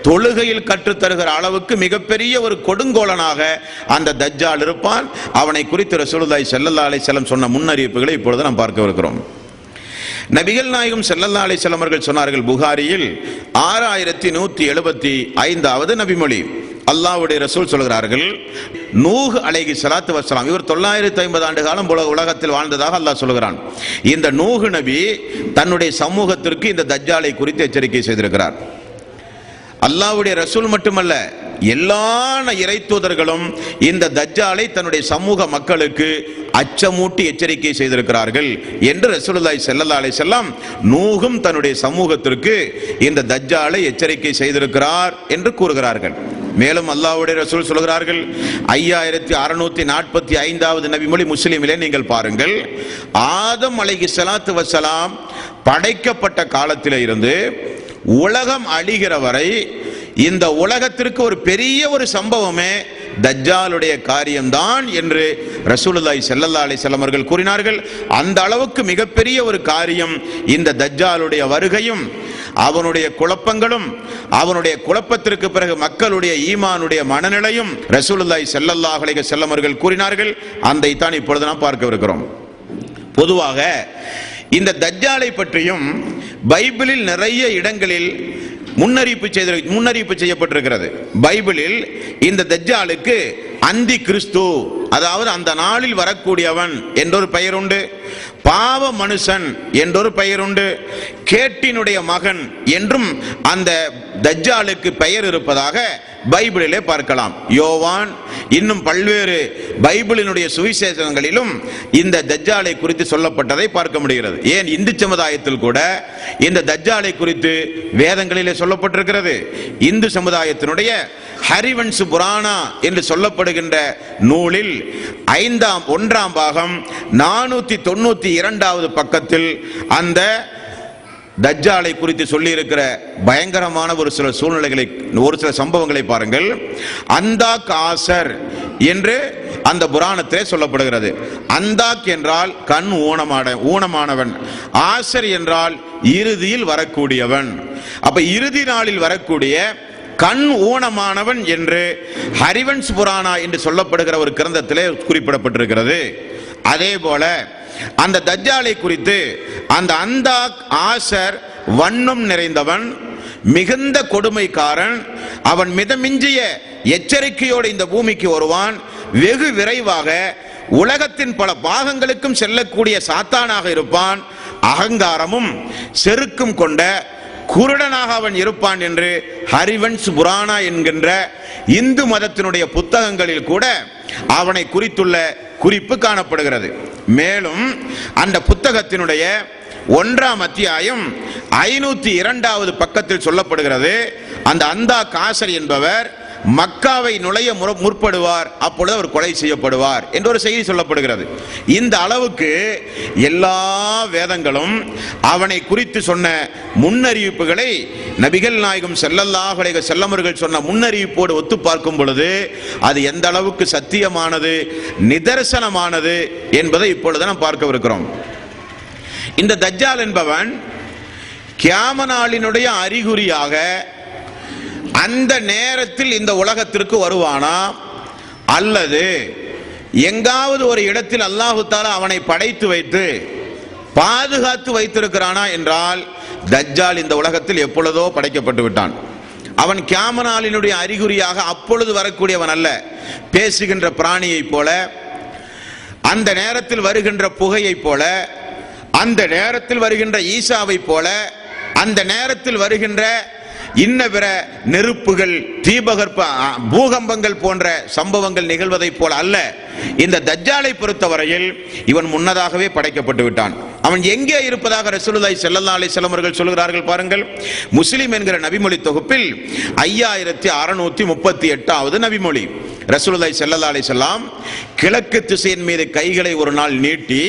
தொழுகையில் கற்றுத்தருகிற அளவுக்கு மிகப்பெரிய ஒரு கொடுங்கோலனாக அந்த தஜ்ஜால் இருப்பான். அவனை குறித்து ரசூலுல்லாஹி ஸல்லல்லாஹு அலைஹி வஸல்லம் சொன்ன முன்னறிவிப்புகளை இப்பொழுது நாம் பார்க்க இருக்கிறோம். நபிகள் நாயகம் ஸல்லல்லாஹு அலைஹி வஸல்லம் அவர்கள் சொன்னார்கள், புகாரியில் 6175வது நபிமொழி, அல்லாஹ்வுடைய ரசூல் சொல்கிறார்கள், நூஹ் அலைஹிஸ்ஸலாத்து வஸ்ஸலாம், இவர் 950 ஆண்டு காலம் உலகத்தில் வாழ்ந்ததாக அல்லாஹ் சொல்கிறான். இந்த நூஹ் நபி தன்னுடைய சமூகத்திற்கு இந்த தஜ்ஜாலை குறித்து எச்சரிக்கை செய்திருக்கிறார். அல்லாஹ்வுடைய ரசூல் மட்டுமல்ல, எல்லா இறை தூதர்களும் இந்த தஜ்ஜாலை தன்னுடைய சமூக மக்களுக்கு அச்சமூட்டி எச்சரிக்கை செய்திருக்கிறார்கள் என்று ரசூலுல்லாஹி ஸல்லல்லாஹு அலைஹி வஸல்லம் நூஹும் தன்னுடைய சமூகத்திற்கு இந்த தஜ்ஜாலை எச்சரிக்கை செய்திருக்கிறார் என்று கூறுகிறார்கள். மேலும் அல்லாஹ்வுடைய ரசூல் சொல்கிறார்கள், 5645வது நபிமொழி முஸ்லிமிலே நீங்கள் பாருங்கள், ஆதம் அலைஹிஸ்ஸலாத்து வஸ்ஸலாம் படைக்கப்பட்ட காலத்திலே இருந்து உலகம் அழிகிற வரை இந்த உலகத்திற்கு ஒரு பெரிய ஒரு சம்பவமே தஜ்ஜாலுடைய காரியம்தான் என்று ரசூலுல்லாஹி ஸல்லல்லாஹு அலைஹி வஸல்லம் அவர்கள் கூறினார்கள். அந்த அளவுக்கு மிகப்பெரிய ஒரு காரியம் இந்த தஜ்ஜாலுடைய வருகையும் அவனுடைய குழப்பங்களும் அவனுடைய குழப்பத்திற்கு பிறகு மக்களுடைய ஈமானுடைய மனநிலையும் ரசூலுல்லாஹி ஸல்லல்லாஹு அலைஹி வஸல்லம் அவர்கள் கூறினார்கள். அதைத்தான் இப்பொழுது நாம் பார்க்கவிருக்கிறோம். பொதுவாக இந்த தஜ்ஜாலை பற்றியும் பைபிளில் நிறைய இடங்களில் முன்னறிவிப்பு செய்யப்பட்டிருக்கிறது. பைபிளில் இந்த தஜ்ஜாலுக்கு அந்தி கிறிஸ்து, அதாவது அந்த நாளில் வரக்கூடியவன் என்றொரு பெயர் உண்டு, பாவ மனுஷன் என்றொரு பெயர் உண்டு, கேட்டினுடைய மகன் என்றும் அந்த தஜ்ஜாலுக்கு பெயர் இருப்பதாக பைபிளிலே பார்க்கலாம். யோவான் இன்னும் பல்வேறு பைபிளினுடைய சுவிசேஷங்களிலும் இந்த தஜ்ஜாலை குறித்து சொல்லப்பட்டதை பார்க்க முடிகிறது. ஏன் இந்து சமுதாயத்தில் கூட இந்த தஜ்ஜாலை குறித்து வேதங்களிலே சொல்லப்பட்டிருக்கிறது. இந்து சமுதாயத்தினுடைய ஹரிவன்சு புராணா என்று சொல்லப்படுகின்ற நூலில் 1ஆம் பாகம் 492வது பக்கத்தில் அந்த தஜ்ஜாலை குறித்து சொல்லி இருக்கிற பயங்கரமான ஒரு சில சூழ்நிலைகளை, ஒரு சில சம்பவங்களை பாருங்கள். அந்தாக் ஆசர் என்று அந்த புராணத்திலே சொல்லப்படுகிறது. அந்தாக் என்றால் கண் ஊனமானவன், ஆசர் என்றால் இறுதியில் வரக்கூடியவன். அப்ப இறுதி நாளில் வரக்கூடிய கண் ஊனமானவன் என்று ஹரிவன்ஸ் புராணா என்று சொல்லப்படுகிற ஒரு கிரந்தத்திலே குறிப்பிடப்பட்டிருக்கிறது. அதே போல அந்த தஜ்ஜாலை குறித்து அந்த அந்தாக் ஆசர் வண்ணம் நிறைந்தவன், மிகுந்த கொடுமைக்காரன், அவன் மிதமிஞ்சிய எச்சரிக்கையோடு இந்த பூமிக்கு வருவான், வெகு விரைவாக உலகத்தின் பல பாகங்களுக்கும் செல்லக்கூடிய சாத்தானாக இருப்பான், அகங்காரமும் செருக்கும் கொண்ட குருடனாக அவன் இருப்பான் என்று ஹரிவன்ஸ் புராணா என்கின்ற இந்து மதத்தினுடைய புத்தகங்களில் கூட அவனை குறித்துள்ள குறிப்பு காணப்படுகிறது. மேலும் அந்த புத்தகத்தினுடைய 1ஆம் அத்தியாயம் 502வது பக்கத்தில் சொல்லப்படுகிறது, அந்த அந்தாக் ஆசர் என்பவர் மக்காவை நுழைய முற்படுவார், அப்பொழுது அவர் கொலை செய்யப்படுவார் என்ற ஒரு செய்தி சொல்லப்படுகிறது. இந்த அளவுக்கு எல்லா வேதங்களும் அவனை குறித்து சொன்ன முன்னறிவிப்புகளை நபிகள் நாயகம் ஸல்லல்லாஹு அலைஹி வஸல்லம் அவர்கள் சொன்ன முன்னறிவிப்போடு ஒத்து பார்க்கும் பொழுது அது எந்த அளவுக்கு சத்தியமானது, நிதர்சனமானது என்பதை இப்பொழுது நாம் பார்க்கவிருக்கிறோம். இந்த தஜ்ஜால் என்பவன் கியாம நாளினுடைய அறிகுறியாக அந்த நேரத்தில் இந்த உலகத்திற்கு வருவானா, அல்லது எங்காவது ஒரு இடத்தில் அல்லாஹு தஆலா அவனை படைத்து வைத்து பாதுகாத்து வைத்திருக்கிறானா என்றால் தஜ்ஜால் இந்த உலகத்தில் எப்பொழுதோ படைக்கப்பட்டு விட்டான். அவன் கியாம நாளினுடைய அறிகுறியாக அப்பொழுது வரக்கூடியவன் அல்ல. பேசுகின்ற பிராணியை போல, அந்த நேரத்தில் வருகின்ற புகையை போல, அந்த நேரத்தில் வருகின்ற ஈசாவை போல, அந்த நேரத்தில் வருகின்ற இன்ன பிற நெருப்புகள், தீபகற்ப பூகம்பங்கள் போன்ற சம்பவங்கள் நிகழ்வதை போல அல்ல. இந்த தஜ்ஜாலை பொறுத்தவரையில் இவன் முன்னதாகவே படைக்கப்பட்டு விட்டான். அவன் எங்கே இருப்பதாக ரசூலுல்லாஹி ஸல்லல்லாஹு அலைஹி வஸல்லம் அவர்கள் சொல்கிறார்கள் பாருங்கள். முஸ்லிம் என்கிற நபிமொழி தொகுப்பில் 5638வது நபிமொழி. ரசூலுல்லாஹி ஸல்லல்லாஹு அலைஹி வஸல்லம் கிழக்கு திசையின் மீது கைகளை ஒரு நாள் நீட்டி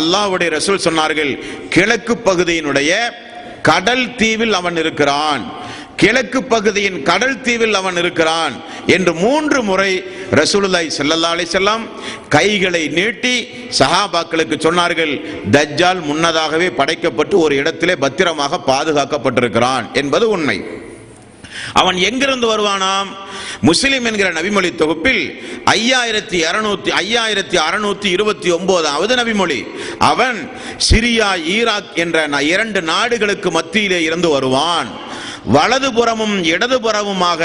அல்லாஹ்வுடைய ரசூல் சொன்னார்கள், கிழக்கு பகுதியினுடைய கடல் தீவில் அவன் இருக்கிறான், கிழக்கு பகுதியின் கடல் தீவில் அவன் இருக்கிறான் என்று 3 முறை ரசூலுல்லாஹி ஸல்லல்லாஹு அலைஹி வஸல்லம் கைகளை நீட்டி சஹாபாக்களுக்கு சொன்னார்கள். தஜ்ஜால் முன்னதாகவே படைக்கப்பட்டு ஒரு இடத்திலே பத்திரமாக பாதுகாக்கப்பட்டிருக்கிறான் என்பது உண்மை. அவன் எங்கிருந்து வருவானாம்? முஸ்லிம் என்கிற நபிமொழி தொகுப்பில் 5629வது நபிமொழி. அவன் சிரியா, ஈராக் என்ற 2 நாடுகளுக்கு மத்தியிலே இருந்து வருவான். வலதுபுறமும் இடதுபுறமுமாக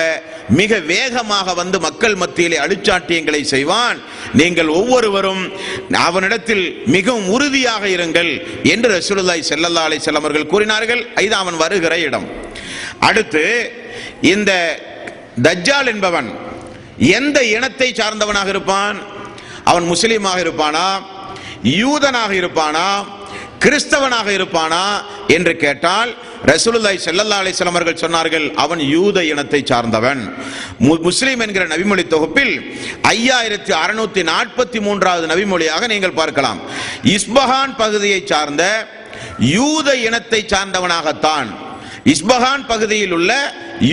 மிக வேகமாக வந்து மக்கள் மத்தியிலே அழிச்சாட்டியங்களை செய்வான். நீங்கள் ஒவ்வொருவரும் அவனிடத்தில் மிகவும் உறுதியாக இருங்கள் என்று ரசூலுல்லாஹி ஸல்லல்லாஹு அலைஹி வஸல்லம் அவர்கள் கூறினார்கள். இது அவன் வருகிற இடம். அடுத்து இந்த தஜ்ஜால் என்பவன் எந்த இனத்தை சார்ந்தவனாக இருப்பான்? அவன் முஸ்லீமாக இருப்பானா, யூதனாக இருப்பானா, கிறிஸ்தவனாக இருப்பானா என்று கேட்டால் ரசூலுல்லாஹி ஸல்லல்லாஹு அலைஹி வஸல்லம் அவர்கள் சொன்னார்கள், அவன் யூத இனத்தை சார்ந்தவன். முஸ்லிம் என்கிற நபிமொழி தொகுப்பில் 5643வது நபிமொழியாக நீங்கள் பார்க்கலாம். இஸ்பஹான் பகுதியை சார்ந்த யூத இனத்தை சார்ந்தவனாகத்தான், இஸ்பஹான் பகுதியில் உள்ள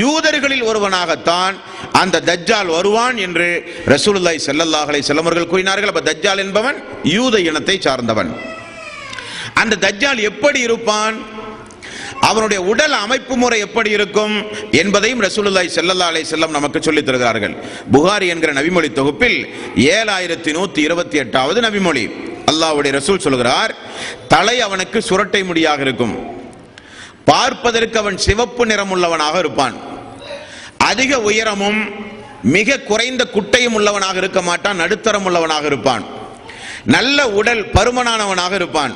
யூதர்களில் ஒருவனாகத்தான் அந்த தஜ்ஜால் வருவான் என்று ரசூலுல்லாஹி ஸல்லல்லாஹு அலைஹி வஸல்லம் அவர்கள் கூறினார்கள். அப்ப தஜ்ஜால் என்பவன் யூத இனத்தை சார்ந்தவன். அந்த தஜ்ஜால் எப்படி இருப்பான்? அவனுடைய உடல் அமைப்பு முறை எப்படி இருக்கும் என்பதையும் ரசூலுல்லாஹி ஸல்லல்லாஹு அலைஹி வஸல்லம் நமக்கு சொல்லித் தருகிறார்கள். புகாரி என்கிற நபிமொழி தொகுப்பில் 7128வது நபிமொழி. அல்லாஹ்வுடைய ரசூல் சொல்கிறார், தலை அவனுக்கு சுரட்டை முடியாக இருக்கும், பார்ப்பதற்கு அவன் சிவப்பு நிறம் உள்ளவனாக இருப்பான், அதிக உயரமும் மிக குறைந்த குட்டையும் உள்ளவனாக இருக்க மாட்டான், நடுத்தரம் உள்ளவனாக இருப்பான், நல்ல உடல் பருமனானவனாக இருப்பான்,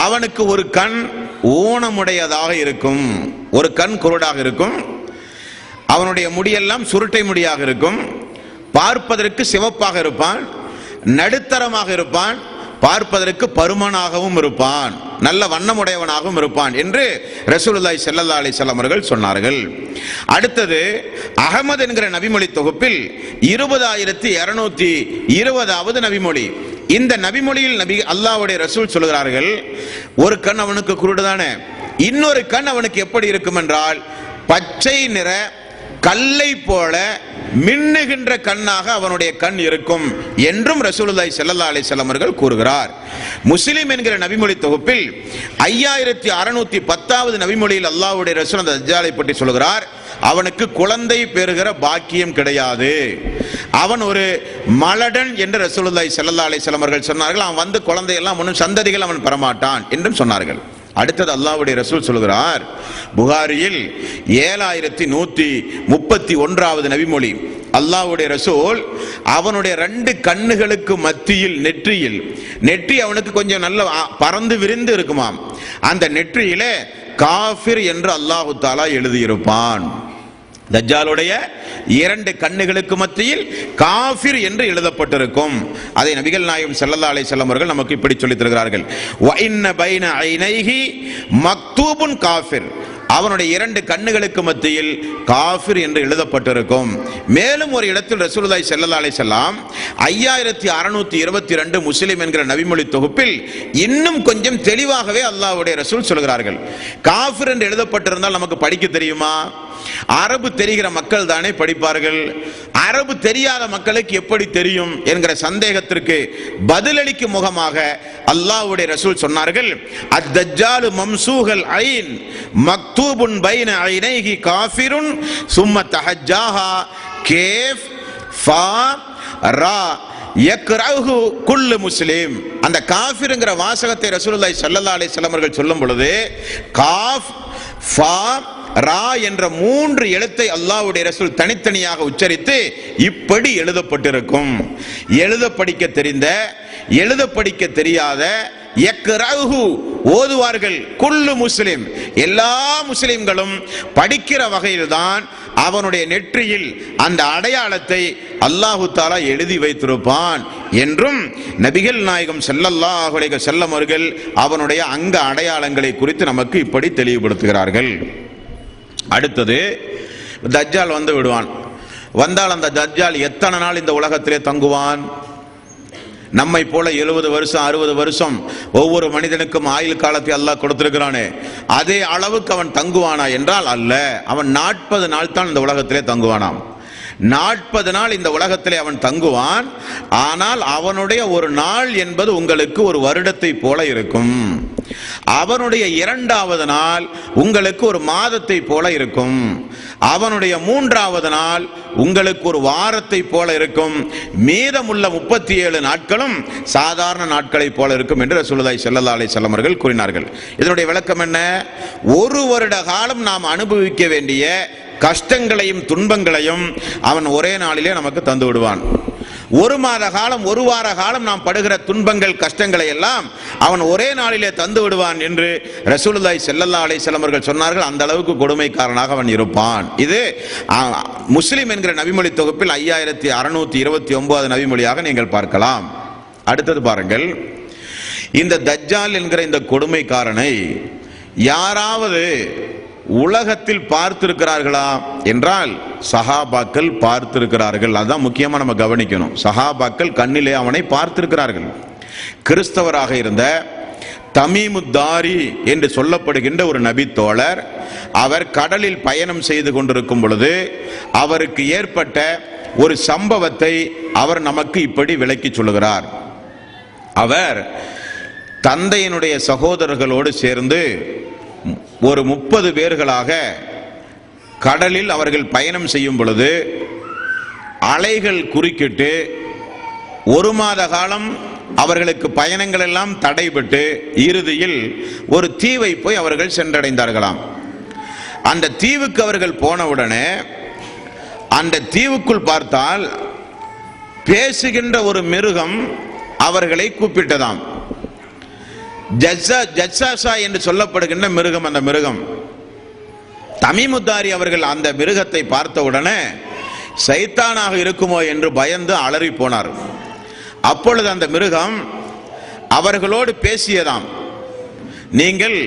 அவனுக்கு ஒரு கண் ஊனமுடையதாக இருக்கும், ஒரு கண் குருடாக இருக்கும், அவனுடைய முடியெல்லாம் சுருட்டை முடியாக இருக்கும், பார்ப்பதற்கு சிவப்பாக இருப்பான், நடுத்தரமாக இருப்பான், பார்ப்பதற்கு பருமனாகவும் இருப்பான், நல்ல வண்ணமுடையவனாகவும் இருப்பான் என்று ரசூலுல்லாஹி ஸல்லல்லாஹு அலைஹி வஸல்லம் அவர்கள் சொன்னார்கள். அடுத்தது அஹமது என்கிற நபிமொழி தொகுப்பில் 20220வது நபிமொழி. இந்த நபிமொழியில் நபி அல்லாஹ்வுடைய ரசூல் சொல்கிறார்கள், ஒரு கண் அவனுக்கு குருடுதானே, இன்னொரு கண் அவனுக்கு எப்படி இருக்கும் என்றால் பச்சை நிற கல்லை போல மின்னுகின்ற கண்ணாக அவனுடைய கண் இருக்கும் என்றும் ரசூலுல்லாஹி ஸல்லல்லாஹு அலைஹி வஸல்லம் அவர்கள் கூறுகிறார். முஸ்லிம் என்கிற நபிமொழி தொகுப்பில் 5610வது நபிமொழியில் அல்லாஹ்வுடைய ரசூல் அந்த தஜ்ஜாலை பற்றி சொல்கிறார், அவனுக்கு குழந்தை பெறுகிற பாக்கியம் கிடையாது, அவன் ஒரு மலடன் என்று ரசூலுல்லாஹி ஸல்லல்லாஹு அலைஹி வஸல்லம் அவர்கள் சொன்னார்கள். அவன் வந்து குழந்தையெல்லாம் ஒன்றும் சந்ததிகள் அவன் பெறமாட்டான் என்றும் சொன்னார்கள். அடுத்தது அல்லாஹ்வுடைய ரசூல் சொல்கிறார், புகாரியில் 7131வது நபிமொழி. அல்லாஹ்வுடைய ரசூல் அவனுடைய 2 கண்ணுகளுக்கு மத்தியில் நெற்றி அவனுக்கு கொஞ்சம் நல்ல பறந்து விரிந்து இருக்குமாம், அந்த நெற்றியிலே காஃபிர் என்று அல்லாஹ் தஆலா எழுதியிருப்பான். தஜ்ஜாலுடைய 2 கண்ணுகளுக்கு மத்தியில் காஃபிர் என்று எழுதப்பட்டிருக்கும். அதை நபிகள் நாயகம் ஸல்லல்லாஹு அலைஹி வஸல்லம் அவர்கள் நமக்கு இப்படி சொல்லித் தருகிறார்கள், வ இன்ன பைன ஐனைஹி மக்தூபுன் காஃபிர், அவனுடைய 2 கண்ணுகளுக்கு மத்தியில் காஃபிர் என்று எழுதப்பட்டிருக்கும். மேலும் ஒரு இடத்தில் ரசூலுல்லாஹி ஸல்லல்லாஹு அலைஹி வஸல்லம் 5622 முஸ்லிம் என்கிற நபிமொழி தொகுப்பில் இன்னும் கொஞ்சம் தெளிவாகவே அல்லாஹ்வுடைய ரசூல் சொல்கிறார்கள், காஃபிர் என்று எழுதப்பட்டிருந்தால் நமக்கு படிக்க தெரியுமா? அரபு தெரிகிற மக்கள் தானே படிப்பார்கள், அரபு தெரியாத மக்களுக்கு எப்படி தெரியும் என்கிற சந்தேகத்திற்கு பதிலளிக்கும் முகமாக அல்லாஹ்வுடைய ரசூல் சொன்னார்கள், அத்-தஜ்ஜாலு மம்சூஹல் ஐன் மக்தூபுன் பைன ஐனைஹி காஃபிருன் சும்ம தஹஜ்ஜாஹா கேஃப் ஃபா ரா யக்ரஹு குல்லு முஸ்லிம். அந்த காஃபிர்ங்கிற வாசகத்தை ரசூலுல்லாஹி ஸல்லல்லாஹு அலைஹி வஸல்லம் அவர்கள் சொல்லும் பொழுது காஃப் ஃபா ரா என்ற 3 எழுத்தை அல்லாஹ்வுடைய ரசூல் தனித்தனியாக உச்சரித்து இப்படி எழுதப்பட்டிருக்கும். எழுத படிக்க தெரிந்த, எழுத படிக்க தெரியாத, யக்ரஹு ஓதுவார்கள், குல்லு முஸ்லிம் எல்லா முஸ்லிம்களும் படிக்கிற வகையில்தான் அவனுடைய நெற்றியில் அந்த அடையாளத்தை அல்லாஹு தஆலா எழுதி வைத்திருப்பான் என்றும் நபிகள் நாயகம் ஸல்லல்லாஹு அலைஹி வஸல்லம் அவர்கள் அவனுடைய அங்க அடையாளங்களை குறித்து நமக்கு இப்படி தெளிவுபடுத்துகிறார்கள். அடுத்தது தஜ்ஜால் வந்து விடுவான். வந்தால் அந்த தஜ்ஜால் எத்தனை நாள் இந்த உலகத்திலே தங்குவான்? நம்மை போல 70 வருஷம் 60 வருஷம் ஒவ்வொரு மனிதனுக்கும் ஆயுள் காலத்தை அல்லாஹ் கொடுத்திருக்கிறானே, அதே அளவுக்கு அவன் தங்குவானா என்றால் அல்ல. அவன் 40 நாள் தான் இந்த உலகத்திலே தங்குவானாம். 40 நாள் இந்த உலகத்திலே அவன் தங்குவான். ஆனால் அவனுடைய ஒரு நாள் என்பது உங்களுக்கு ஒரு வருடத்தை போல இருக்கும். அவனுடைய 2வது நாள் உங்களுக்கு ஒரு மாதத்தை போல இருக்கும். அவனுடைய 3வது நாள் உங்களுக்கு ஒரு வாரத்தை போல இருக்கும். மீதமுள்ள 37 நாட்களும் சாதாரண நாட்களை போல இருக்கும் என்று ரசூலுல்லாஹி ஸல்லல்லாஹு அலைஹி வஸல்லம் அவர்கள் கூறினார்கள். இதனுடைய விளக்கம் என்ன? ஒரு வருட காலம் நாம் அனுபவிக்க வேண்டிய கஷ்டங்களையும் துன்பங்களையும் அவன் ஒரே நாளிலே நமக்கு தந்து விடுவான். 1 மாத காலம் 1 வார காலம் நாம் படுகிற துன்பங்கள் கஷ்டங்களை எல்லாம் அவன் ஒரே நாளிலே தந்து விடுவான் என்று ரசூலுல்லாஹி ஸல்லல்லாஹு அலைஹி வஸல்லம் அவர்கள் சொன்னார்கள். அந்த அளவுக்கு கொடுமைக்காரனாக அவன் இருப்பான். இது முஸ்லிம் என்கிற நபிமொழி தொகுப்பில் 5629 நபிமொழியாக நீங்கள் பார்க்கலாம். அடுத்தது பாருங்கள், இந்த தஜ்ஜால் என்கிற இந்த கொடுமைக்காரனை யாராவது உலகத்தில் பார்த்திருக்கிறார்களா என்றால் சஹாபாக்கள் பார்த்திருக்கிறார்கள். அதான் முக்கியமா நம்ம கவனிக்கணும். சஹாபாக்கள் கண்ணிலே அவனை பார்த்திருக்கிறார்கள். கிறிஸ்தவராக இருந்த தமீமுத்தாரி என்று சொல்லப்படுகின்ற ஒரு நபி தோழர், அவர் கடலில் பயணம் செய்து கொண்டிருக்கும் பொழுது அவருக்கு ஏற்பட்ட ஒரு சம்பவத்தை அவர் நமக்கு இப்படி விளக்கி சொல்லுகிறார். அவர் தந்தையினுடைய சகோதரர்களோடு சேர்ந்து ஒரு 30 பேர்களாக கடலில் அவர்கள் பயணம் செய்யும் பொழுது அலைகள் குறுக்கிட்டு 1 மாத காலம் அவர்களுக்கு பயணங்கள் எல்லாம் தடைபட்டு இறுதியில் ஒரு தீவை போய் அவர்கள் சென்றடைந்தார்களாம். அந்த தீவுக்கு அவர்கள் போனவுடனே அந்த தீவுக்குள் பார்த்தால் பேசுகின்ற ஒரு மிருகம் அவர்களை கூப்பிட்டதாம். ஜஸ்ஸாசா என்று சொல்லப்படுகின்ற மிருகம். அந்த மிருகம் தமீமுத்தாரி அவர்கள் அந்த மிருகத்தை பார்த்தவுடனே சைத்தானாக இருக்குமோ என்று பயந்து அலறி போனார். அப்பொழுது அந்த மிருகம் அவர்களோடு பேசியதாம், நீங்கள்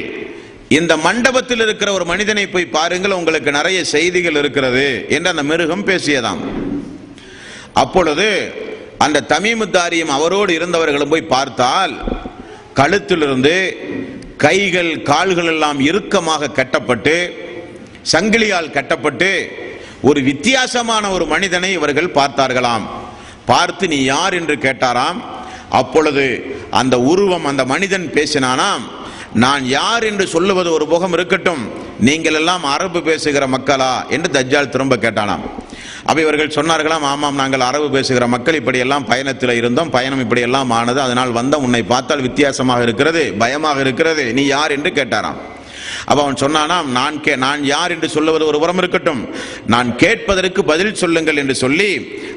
இந்த மண்டபத்தில் இருக்கிற ஒரு மனிதனை போய் பாருங்கள், உங்களுக்கு நிறைய செய்திகள் இருக்கிறது என்று அந்த மிருகம் பேசியதாம். அப்பொழுது அந்த தமீமுத்தாரியும் அவரோடு இருந்தவர்களும் போய் பார்த்தால் கழுத்திலிருந்து கைகள் கால்கள் எல்லாம் இறுக்கமாக கட்டப்பட்டு சங்கிலியால் கட்டப்பட்டு ஒரு வித்தியாசமான ஒரு மனிதனை இவர்கள் பார்த்தார்களாம். பார்த்து நீ யார் என்று கேட்டாராம். அப்பொழுது அந்த உருவம், அந்த மனிதன் பேசினானாம், நான் யார் என்று சொல்லுவது ஒரு முகம் இருக்கட்டும், நீங்கள் எல்லாம் அரபு பேசுகிற மக்களா என்று தஜ்ஜால் திரும்ப கேட்டானாம். அப்ப இவர்கள் சொன்னார்களாம், ஆமாம் நாங்கள் அரபு பேசுகிற மக்கள், இப்படியெல்லாம் பயணத்தில் இருந்தோம், பயணம் இப்படியெல்லாம் ஆனது, அதனால் வந்த உன்னை பார்த்தால் வித்தியாசமாக இருக்கிறது, பயமாக இருக்கிறது, நீ யார் என்று கேட்டாராம். அப்ப அவன் சொன்னானாம், நான் யார் என்று சொல்லுவது ஒரு புறம் இருக்கட்டும், நான் கேட்பதற்கு பதில் சொல்லுங்கள் என்று சொல்லி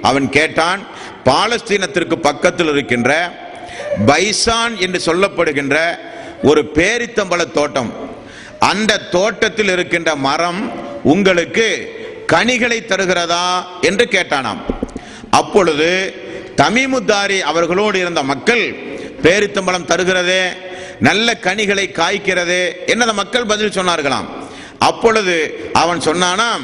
அவன் கேட்டான். பாலஸ்தீனத்திற்கு பக்கத்தில் இருக்கின்ற பைசான் என்று சொல்லப்படுகின்ற ஒரு பேரித்தம்பழ தோட்டம், அந்த தோட்டத்தில் இருக்கின்ற மரம் உங்களுக்கு கனிகளை தருகிறதா என்று கேட்டானாம். அப்பொழுது தமீமுத்தாரி அவர்களோடு இருந்த மக்கள், பேரித்தம்பழம் தருகிறதே, நல்ல கனிகளை காய்க்கிறது என்ன மக்கள் பதில் சொன்னார்களாம். அப்பொழுது அவன் சொன்னானாம்,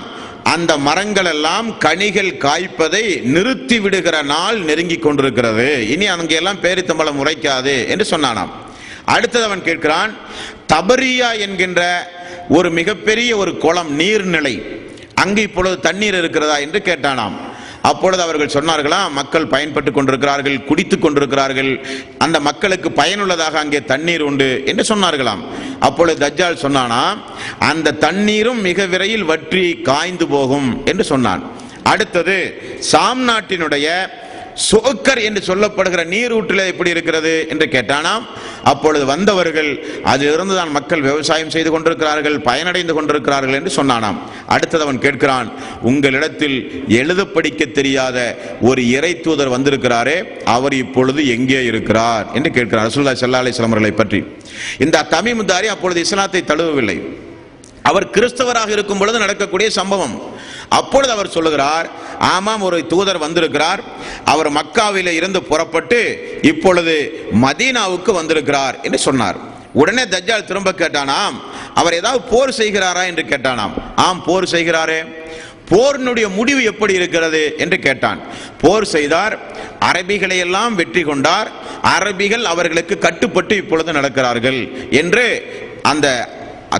அந்த மரங்கள் எல்லாம் கனிகள் காய்ப்பதை நிறுத்தி விடுகிற நாள் நெருங்கி கொண்டிருக்கிறது, இனி அங்கெல்லாம் பேரித்தம்பழம் உரைக்காது என்று சொன்னானாம். அடுத்தது அவன் கேட்கிறான், தபரியா என்கின்ற ஒரு மிகப்பெரிய ஒரு குளம், நீர்நிலை, அங்கு இப்பொழுது தண்ணீர் இருக்கிறதா என்று கேட்டானாம். அப்பொழுது அவர்கள் சொன்னார்களாம், மக்கள் பயன்பட்டு கொண்டிருக்கிறார்கள், குடித்துக் கொண்டிருக்கிறார்கள், அந்த மக்களுக்கு பயனுள்ளதாக அங்கே தண்ணீர் உண்டு என்று சொன்னார்களாம். அப்பொழுது தஜ்ஜால் சொன்னானா, அந்த தண்ணீரும் மிக விரைவில் வற்றி காய்ந்து போகும் என்று சொன்னான். அடுத்தது சாம் நாட்டினுடைய சோக்கர் என்று சொல்லப்படுகிற நீரூற்றில் எப்படி இருக்கிறது என்று கேட்டானாம். அப்பொழுது வந்தவர்கள் அதிலிருந்து தான் மக்கள் விவசாயம் செய்து கொண்டிருக்கிறார்கள், பயனடைந்து கொண்டிருக்கிறார்கள் என்று சொன்னானாம். அடுத்தது அவன் கேட்கிறான், உங்களிடத்தில் எழுத படிக்க தெரியாத ஒரு இறை தூதர் வந்திருக்கிறாரே, அவர் இப்பொழுது எங்கே இருக்கிறார் என்று கேட்கிறார். ரசூலுல்லாஹி ஸல்லல்லாஹு அலைஹி வஸல்லம் அவர்களை பற்றி. இந்த தமீமுத்தாரி அப்பொழுது இஸ்லாத்தை தழுவவில்லை, அவர் கிறிஸ்தவராக இருக்கும் பொழுது நடக்கக்கூடிய சம்பவம். அப்பொழுது அவர் சொல்லுகிறார், ஆமாம் ஒரு தூதர் வந்திருக்கிறார், அவர் மக்காவிலே இருந்து புறப்பட்டு இப்பொழுது மதீனாவுக்கு வந்திருக்கிறார் என்று சொன்னார். உடனே தஜ்ஜால் திரும்ப கேட்டானாம், அவர் ஏதாவது போர் செய்கிறாரா என்று கேட்டானாம். ஆம் போர் செய்கிறாரே, போரினுடைய முடிவு எப்படி இருக்கிறது என்று கேட்டான். போர் செய்தார், அரபிகளை எல்லாம் வெற்றி கொண்டார், அரபிகள் அவர்களுக்கு கட்டுப்பட்டு இப்பொழுது நடக்கிறார்கள் என்று அந்த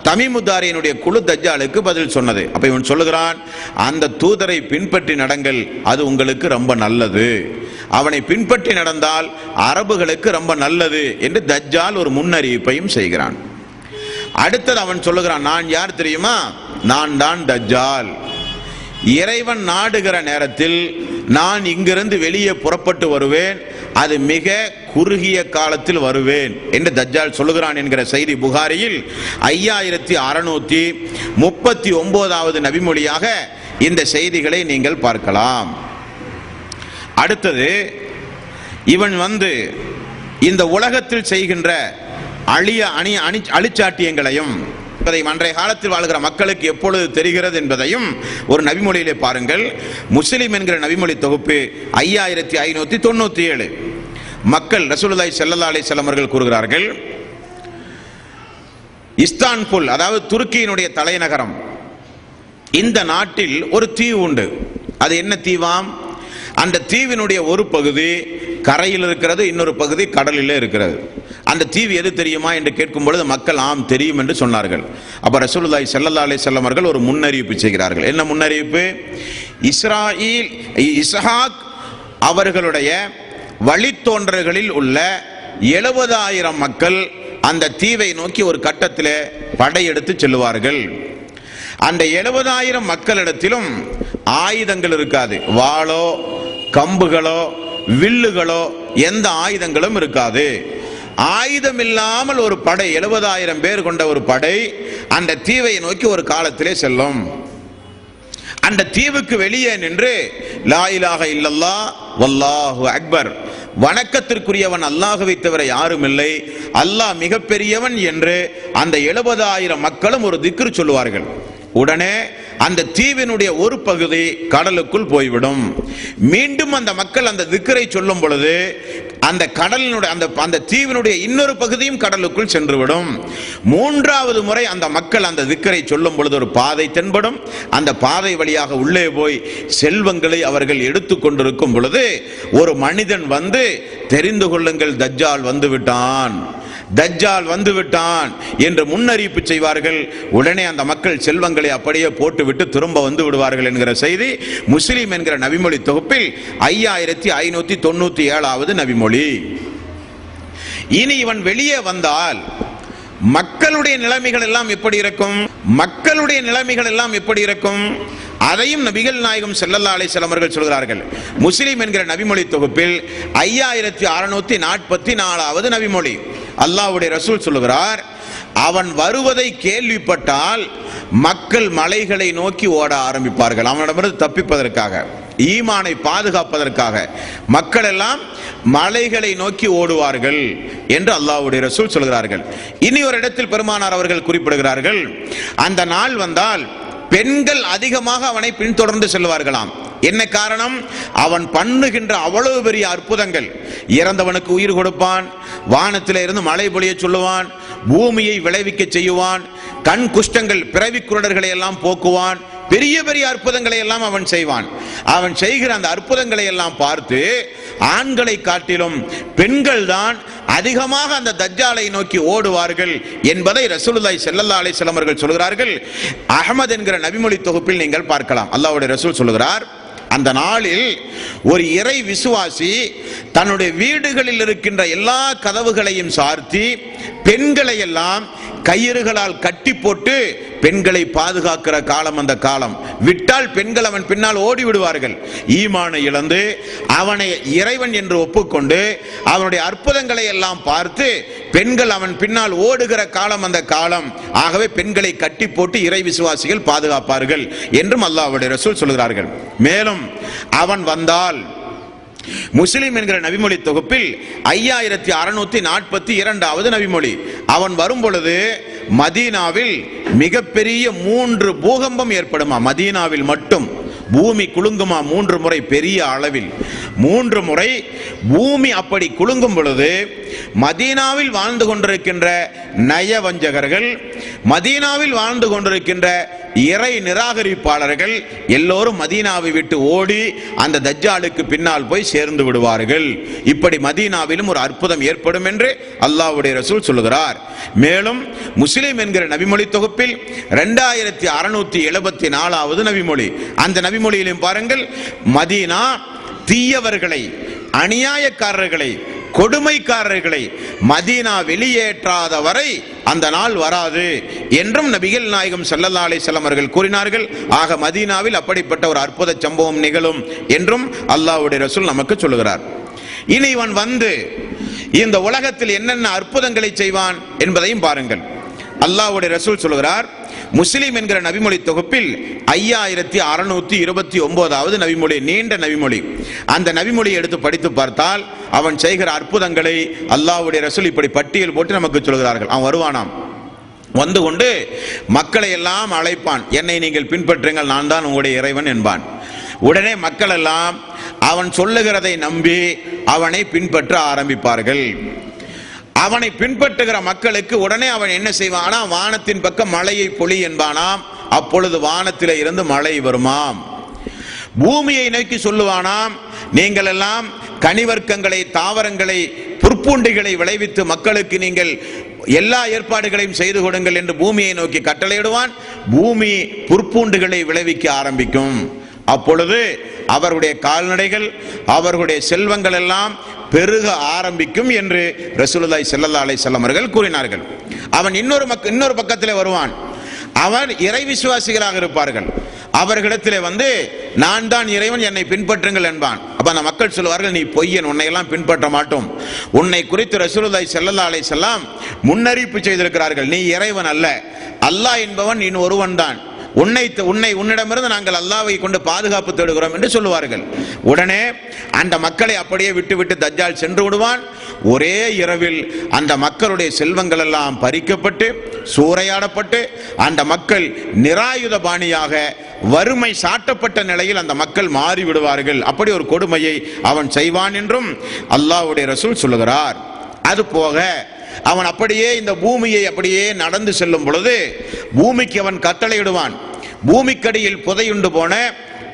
தமீமுத்தாரியினுடைய குழு தஜ்ஜாலுக்கு பதில் சொன்னது. அப்ப இவன் சொல்லுகிறான், அந்த தூதரை பின்பற்றி நடங்கள், அது உங்களுக்கு ரொம்ப நல்லது, அவனை பின்பற்றி நடந்தால் அரபுகளுக்கு ரொம்ப நல்லது என்று தஜ்ஜால் ஒரு முன்னறிவிப்பையும் செய்கிறான். அடுத்தது அவன் சொல்லுகிறான், நான் யார் தெரியுமா, நான் தான் தஜ்ஜால், இறைவன் நாடுகிற நேரத்தில் நான் இங்கிருந்து வெளியே புறப்பட்டு வருவேன், அது மிக குறுகிய காலத்தில் வருவேன் என்று தஜ்ஜால் சொல்லுகிறான் என்கிற செய்தி புகாரியில் 5639வது நபிமொழியாக இந்த செய்திகளை நீங்கள் பார்க்கலாம். அடுத்தது இவன் இந்த உலகத்தில் செய்கின்ற அழிச்சாட்டியங்களையும் அன்றைய காலத்தில் வாழ்கிற மக்களுக்கு எப்பொழுது தெரிகிறது என்பதையும் ஒரு நபிமொழியிலே பாருங்கள். முஸ்லிம் என்கிற நபிமொழி தொகுப்பு 5597. மக்கள் ரசூலுல்லாஹி ஸல்லல்லாஹு அலைஹி வஸல்லம் அவர்கள் கூறுகிறார்கள், இஸ்தான்புல் அதாவது துருக்கியினுடைய தலைநகரம், இந்த நாட்டில் ஒரு தீவு உண்டு. அது என்ன தீவாம்? அந்த தீவினுடைய ஒரு பகுதி கரையில் இருக்கிறது, இன்னொரு பகுதி கடலிலே இருக்கிறது. அந்த தீவு எது தெரியுமா என்று கேட்கும் பொழுது மக்கள் ஆம் தெரியும் என்று சொன்னார்கள். அப்ப ரசூலுல்லாஹி ஸல்லல்லாஹு அலைஹி வஸல்லம் அவர்கள் ஒரு முன்னறிவிப்பு செய்கிறார்கள். என்ன முன்னறிவிப்பு? இஸ்ஹாக் அவர்களுடைய வழித்தோன்றல்களில் உள்ள 70,000 மக்கள் அந்த தீவை நோக்கி ஒரு கட்டத்தில் படையெடுத்து செல்லுவார்கள். அந்த 70,000 மக்களிடத்திலும் ஆயுதங்கள் இருக்காது. வாளோ கம்புகளோ வில்லுகளோ எந்த ஆயுதங்களும் இருக்காது. ஆயுதம் இல்லாமல் ஒரு படை, 70,000 பேர் கொண்ட ஒரு படை அந்த தீவை நோக்கி ஒரு காலத்திலே செல்லும். அந்த தீவுக்கு வெளியே நின்று லா இலாஹ இல்லல்லாஹ் வல்லாஹு அக்பர், வணக்கத்திற்குரியவன் அல்லாஹ்வை தவிர யாரும் இல்லை, அல்லாஹ் மிகப்பெரியவன் என்று அந்த 70,000 மக்களும் ஒரு திக்ர் சொல்லுவார்கள். உடனே அந்த தீவினுடைய ஒரு பகுதி கடலுக்குள் போய்விடும். மீண்டும் அந்த மக்கள் அந்த திக்ரை சொல்லும் பொழுது அந்த கடலினுடைய அந்த தீவினுடைய இன்னொரு பகுதியும் கடலுக்குள் சென்றுவிடும். மூன்றாவது முறை அந்த மக்கள் அந்த திக்ரை சொல்லும் பொழுது ஒரு பாதை தென்படும். அந்த பாதை வழியாக உள்ளே போய் செல்வங்களை அவர்கள் எடுத்துக் கொண்டிருக்கும் பொழுது ஒரு மனிதன் வந்து, தெரிந்து கொள்ளுங்கள் தஜ்ஜால் வந்து விட்டான், தஜ்ஜால் வந்து விட்டான் என்று முன்னறிவிப்பு செய்வார்கள். உடனே அந்த மக்கள் செல்வங்களை அப்படியே போட்டுவிட்டு திரும்ப வந்து விடுவார்கள் என்கிற செய்தி முஸ்லிம் என்கிற நபிமொழி தொகுப்பில் 5597வது நபிமொழி. இனி இவன் வெளியே வந்தால் மக்களுடைய நிலைமைகள் எல்லாம் எப்படி இருக்கும்? மக்களுடைய நிலைமைகள் எல்லாம் எப்படி இருக்கும்? அதையும் நபிகள் நாயகம் ஸல்லல்லாஹு அலைஹி வஸல்லம் அவர்கள் சொல்கிறார்கள். முஸ்லிம் என்கிற நபிமொழி தொகுப்பில் 5644வது நபிமொழி. அல்லாஹ்வுடைய ரசூல் சொல்லுகிறார், அவன் வருவதை கேள்விப்பட்டால் மக்கள் மலைகளை நோக்கி ஓட ஆரம்பிப்பார்கள். அவனிடமிருந்து தப்பிப்பதற்காக, ஈமானை பாதுகாப்பதற்காக மக்கள் எல்லாம் மலைகளை நோக்கி ஓடுவார்கள் என்று அல்லாஹ்வுடைய ரசூல் சொல்கிறார்கள். இனி ஒரு இடத்தில் பெருமானார் அவர்கள் குறிப்பிடுகிறார்கள், அந்த நாள் வந்தால் பெண்கள் அதிகமாக அவனை பின்தொடர்ந்து செல்வார்களாம். என்ன காரணம்? அவன் பண்ணுகின்ற அவ்வளவு பெரிய அற்புதங்கள். இறந்தவனுக்கு உயிர் கொடுப்பான், வானத்திலே இருந்து மழை பொழிய சொல்லுவான், பூமியை விளைவிக்க செய்வான், கண் குஷ்டங்கள் பிறவி குருடர்களை எல்லாம் போக்குவான், பெரிய பெரிய அற்புதங்களை எல்லாம் அவன் செய்வான். அவன் செய்கிற அந்த அற்புதங்களை எல்லாம் பார்த்து ஆண்களை காட்டிலும் பெண்கள் தான் அதிகமாக அந்த தஜ்ஜாலை நோக்கி ஓடுவார்கள் என்பதை ரசூலுல்லாஹி ஸல்லல்லாஹு அலைஹி வஸல்லம் அவர்கள் சொல்கிறார்கள். அஹ்மத் என்கிற நபிமொழி தொகுப்பில் நீங்கள் பார்க்கலாம். அல்லாஹ்வுடைய ரசூல் சொல்கிறார், அந்த நாளில் ஒரு இறை விசுவாசி தன்னுடைய வீடுகளில் இருக்கின்ற எல்லா கதவுகளையும் சார்த்தி பெண்களை எல்லாம் கயிறுகளால் கட்டி போட்டு பெண்களை பாதுகாக்கிற காலம் அந்த காலம். விட்டால் பெண்கள் அவன் பின்னால் ஓடி விடுவார்கள். ஈமானை இழந்து அவனை இறைவன் என்று ஒப்புக்கொண்டு அவனுடைய அற்புதங்களை எல்லாம் பார்த்து பெண்கள் அவன் பின்னால் ஓடுகிற காலம் அந்த காலம். ஆகவே பெண்களை கட்டி போட்டு இறை விசுவாசிகள் பாதுகாப்பார்கள் என்றும் அல்லாஹ்வுடைய ரசூல் சொல்கிறார்கள். மேலும் அவன் வந்தால் முஸ்லிம் என்கிற நபிமொழி தொகுப்பில் 5642வது நபிமொழி. அவன் வரும் பொழுது மதீனாவில் மிகப்பெரிய 3 பூகம்பம் ஏற்படுமா. மதீனாவில் மட்டும் பூமி குலுங்குமா 3 முறை, பெரிய அளவில் 3 முறை பூமி அப்படி குலுங்கும் பொழுது மதீனாவில் வாழ்ந்து கொண்டிருக்கின்ற நயவஞ்சகர்கள், மதீனாவில் வாழ்ந்து கொண்டிருக்கின்ற இறை நிராகரிப்பாளர்கள் எல்லோரும் மதீனாவை விட்டு ஓடி அந்த தஜ்ஜாலுக்கு பின்னால் போய் சேர்ந்து விடுவார்கள். இப்படி மதீனாவிலும் ஒரு அற்புதம் ஏற்படும் என்று அல்லாஹ்வுடைய ரசூல் சொல்லுகிறார். மேலும் முஸ்லிம் என்கிற நபிமொழி தொகுப்பில் 2674வது நபிமொழி. அந்த நபிமொழியிலும் பாருங்கள், மதீனா தீயவர்களை, அநியாயக்காரர்களை, கொடுமைக்காரர்களை மதீனா வெளியேற்றாத வரை அந்த நாள் வராது என்றும் நபிகள் நாயகம் ஸல்லல்லாஹு அலைஹி வஸல்லம் அவர்கள் கூறினார்கள். ஆக மதீனாவில் அப்படிப்பட்ட ஒரு அற்புத சம்பவம் நிகழும் என்றும் அல்லாஹ்வுடைய ரசூல் நமக்கு சொல்லுகிறார். இனி இவன் வந்து இந்த உலகத்தில் என்னென்ன அற்புதங்களை செய்வான் என்பதையும் பாருங்கள். அல்லாஹ்வுடைய ரசூல் சொல்லுகிறார், முஸ்லிம் என்கிற நபிமொழி தொகுப்பில் 5629வது நபிமொழி, நீண்ட நபிமொழி. அந்த நபிமொழியை எடுத்து படித்து பார்த்தால் அவன் செய்கிற அற்புதங்களை அல்லாஹ்வுடைய ரசூல் இப்படி பட்டியல் போட்டு நமக்கு சொல்கிறார்கள். அவன் வருவானாம், வந்து கொண்டு மக்களை எல்லாம் அழைப்பான், என்னை நீங்கள் பின்பற்றுங்கள், நான் தான் உங்களுடைய இறைவன் என்பான். உடனே மக்கள் எல்லாம் அவன் சொல்லுகிறதை நம்பி அவனை பின்பற்ற ஆரம்பிப்பார்கள். அவனை பின்பற்றுகிற மக்களுக்கு உடனே அவன் என்ன செய்வானா, வானத்தின் பக்கம் மழையை பொழி என்பானாம். அப்பொழுது வானத்திலே இருந்து மழை வருமாம். பூமியை நோக்கி சொல்லுவானாம், நீங்கள் எல்லாம் கனிவர்க்கங்களை, தாவரங்களை, புற்பூண்டிகளை விளைவித்து மக்களுக்கு நீங்கள் எல்லா ஏற்பாடுகளையும் செய்து கொடுங்கள் என்று பூமியை நோக்கி கட்டளையிடுவான். பூமி புற்பூண்டுகளை விளைவிக்க ஆரம்பிக்கும். அப்பொழுது அவருடைய கால்நடைகள், அவர்களுடைய செல்வங்கள் எல்லாம் பெருக ஆரம்பிக்கும் என்று ரசூலுல்லாஹி ஸல்லல்லாஹு அலைஹி வஸல்லம் அவர்கள் கூறினார்கள். அவன் இன்னொரு பக்கத்திலே வருவான். அவர் இறை விசுவாசிகளாக இருப்பார்கள். அவர்களிடத்திலே வந்து நான் தான் இறைவன், என்னை பின்பற்றுங்கள் என்பான். அப்ப அந்த மக்கள் சொல்லுவார்கள், நீ பொய்யன், உன்னை எல்லாம் பின்பற்ற மாட்டோம். உன்னை குறித்து ரசூலுல்லாஹி ஸல்லல்லாஹு அலைஹி வஸல்லம் முன்னறிவிப்பு செய்திருக்கிறார்கள். நீ இறைவன் அல்ல, அல்லாஹ் என்பவன் நீ ஒருவன் தான். உன்னிடமிருந்து நாங்கள் அல்லாஹ்வை கொண்டு பாதுகாப்பு தேடுகிறோம் என்று சொல்லுவார்கள். உடனே அந்த மக்களை அப்படியே விட்டு தஜ்ஜால் சென்று விடுவான். ஒரே இரவில் அந்த மக்களுடைய செல்வங்கள் எல்லாம் பறிக்கப்பட்டு சூறையாடப்பட்டு அந்த மக்கள் நிராயுத பாணியாக வறுமை சாட்டப்பட்ட நிலையில் அந்த மக்கள் மாறி விடுவார்கள். அப்படி ஒரு கொடுமையை அவன் செய்வான் என்றும் அல்லாஹ்வுடைய ரசூல் சொல்லுகிறார். அது போக அவன் அப்படியே இந்த பூமியை அப்படியே நடந்து செல்லும் பொழுது பூமிக்கு அவன் கட்டளையிடுவான். பூமிக்கடியில் புதையுண்டு போன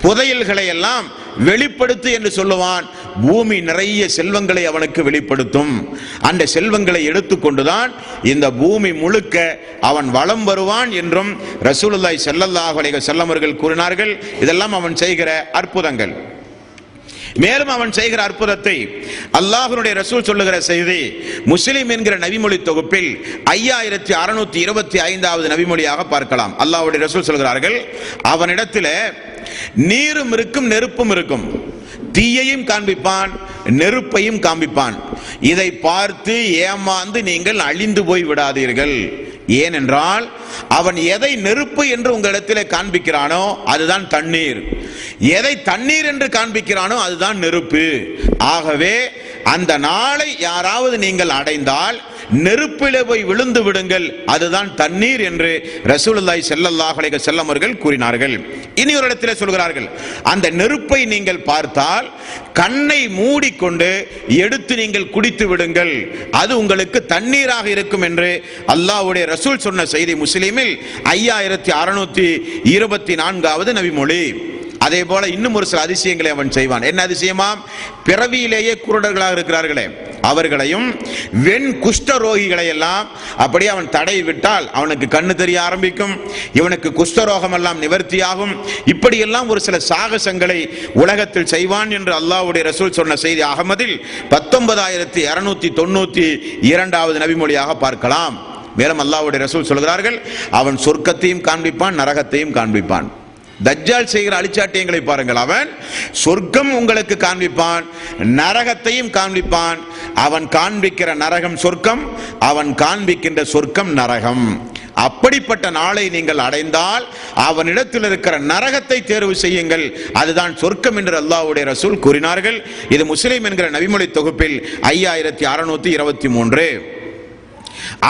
புதையல்களை எல்லாம் வெளிப்படுத்து என்று சொல்லுவான். பூமி நிறைய செல்வங்களை அவனுக்கு வெளிப்படுத்தும். அந்த செல்வங்களை எடுத்துக்கொண்டுதான் இந்த பூமி முழுக்க அவன் வலம் வருவான் என்றும் ரசூலுல்லாஹி ஸல்லல்லாஹு அலைஹி வஸல்லம் அவர்கள் கூறினார்கள். இதெல்லாம் அவன் செய்கிற அற்புதங்கள். மேலும் அவன் செய்கிற அற்புதத்தை அல்லாஹ்வுடைய ரசூல் சொல்லுகிற செய்தி முஸ்லிம் என்கிற நபிமொழி தொகுப்பில் 5625வது நபிமொழியாக பார்க்கலாம். அல்லாஹ்வுடைய ரசூல் சொல்கிறார்கள், அவனிடத்தில் நீரும் இருக்கும் நெருப்பும் இருக்கும், தீயையும் காண்பிப்பான் நெருப்பையும் காண்பிப்பான். இதை பார்த்து ஏமாந்து நீங்கள் அழிந்து போய் விடாதீர்கள். ஏனென்றால் அவன் எதை நெருப்பு என்று உங்களிடத்தில் காண்பிக்கிறானோ அதுதான் தண்ணீர், எதை தண்ணீர் என்று காண்பிக்கிறானோ அதுதான் நெருப்பு. ஆகவே அந்த நாளை யாராவது நீங்கள் அடைந்தால் நெருப்பிலே போய் விழுந்து விடுங்கள், அதுதான் தண்ணீர் என்று ரசூலுல்லாஹி ஸல்லல்லாஹு அலைஹி வஸல்லம் அவர்கள் கூறினார்கள். இனி ஒரு இடத்தில் சொல்கிறார்கள், அந்த நெருப்பை நீங்கள் பார்த்தால் கண்ணை மூடிக்கொண்டு எடுத்து நீங்கள் குடித்து விடுங்கள், அது உங்களுக்கு தண்ணீராக இருக்கும் என்று அல்லாஹ்வுடைய ரசூல் சொன்ன செய்தி முஸ்லிமில் 5624வது நபிமொழி. அதே போல இன்னும் ஒரு சில அதிசயங்களை அவன் செய்வான். என்ன அதிசயமாம்? பிறவியிலேயே குருடர்களாக இருக்கிறார்களே அவர்களையும் வெண் குஷ்டரோகிகளை எல்லாம் அப்படியே அவன் தடை விட்டால் அவனுக்கு கண்ணு தெரிய ஆரம்பிக்கும், இவனுக்கு குஷ்டரோகம் எல்லாம் நிவர்த்தியாகும். இப்படியெல்லாம் ஒரு சில சாகசங்களை உலகத்தில் செய்வான் என்று அல்லாஹ்வுடைய ரசூல் சொன்ன செய்தி அகமதில் 19292வது நபிமொழியாக பார்க்கலாம். மேலும் அல்லாஹ்வுடைய ரசூல் சொல்கிறார்கள், அவன் சொர்க்கத்தையும் காண்பிப்பான் நரகத்தையும் காண்பிப்பான். தஜ்ஜால் செய்கிற அழிச்சாட்டியங்களை பாருங்கள். அவன் சொர்க்கம் உங்களுக்கு காண்பிப்பான், நரகத்தையும் காண்பிப்பான். அவன் காண்பிக்கிற நரகம் சொர்க்கம், அவன் காண்பிக்கின்ற சொர்க்கம் நரகம். அப்படிப்பட்ட நாளை நீங்கள் அடைந்தால் அவனிடத்தில் இருக்கிற நரகத்தை தேர்வு செய்யுங்கள், அதுதான் சொர்க்கம் என்று அல்லாஹ்வுடைய ரசூல் கூறினார்கள். இது முஸ்லிம் என்கிற நபிமொழி தொகுப்பில் 5623.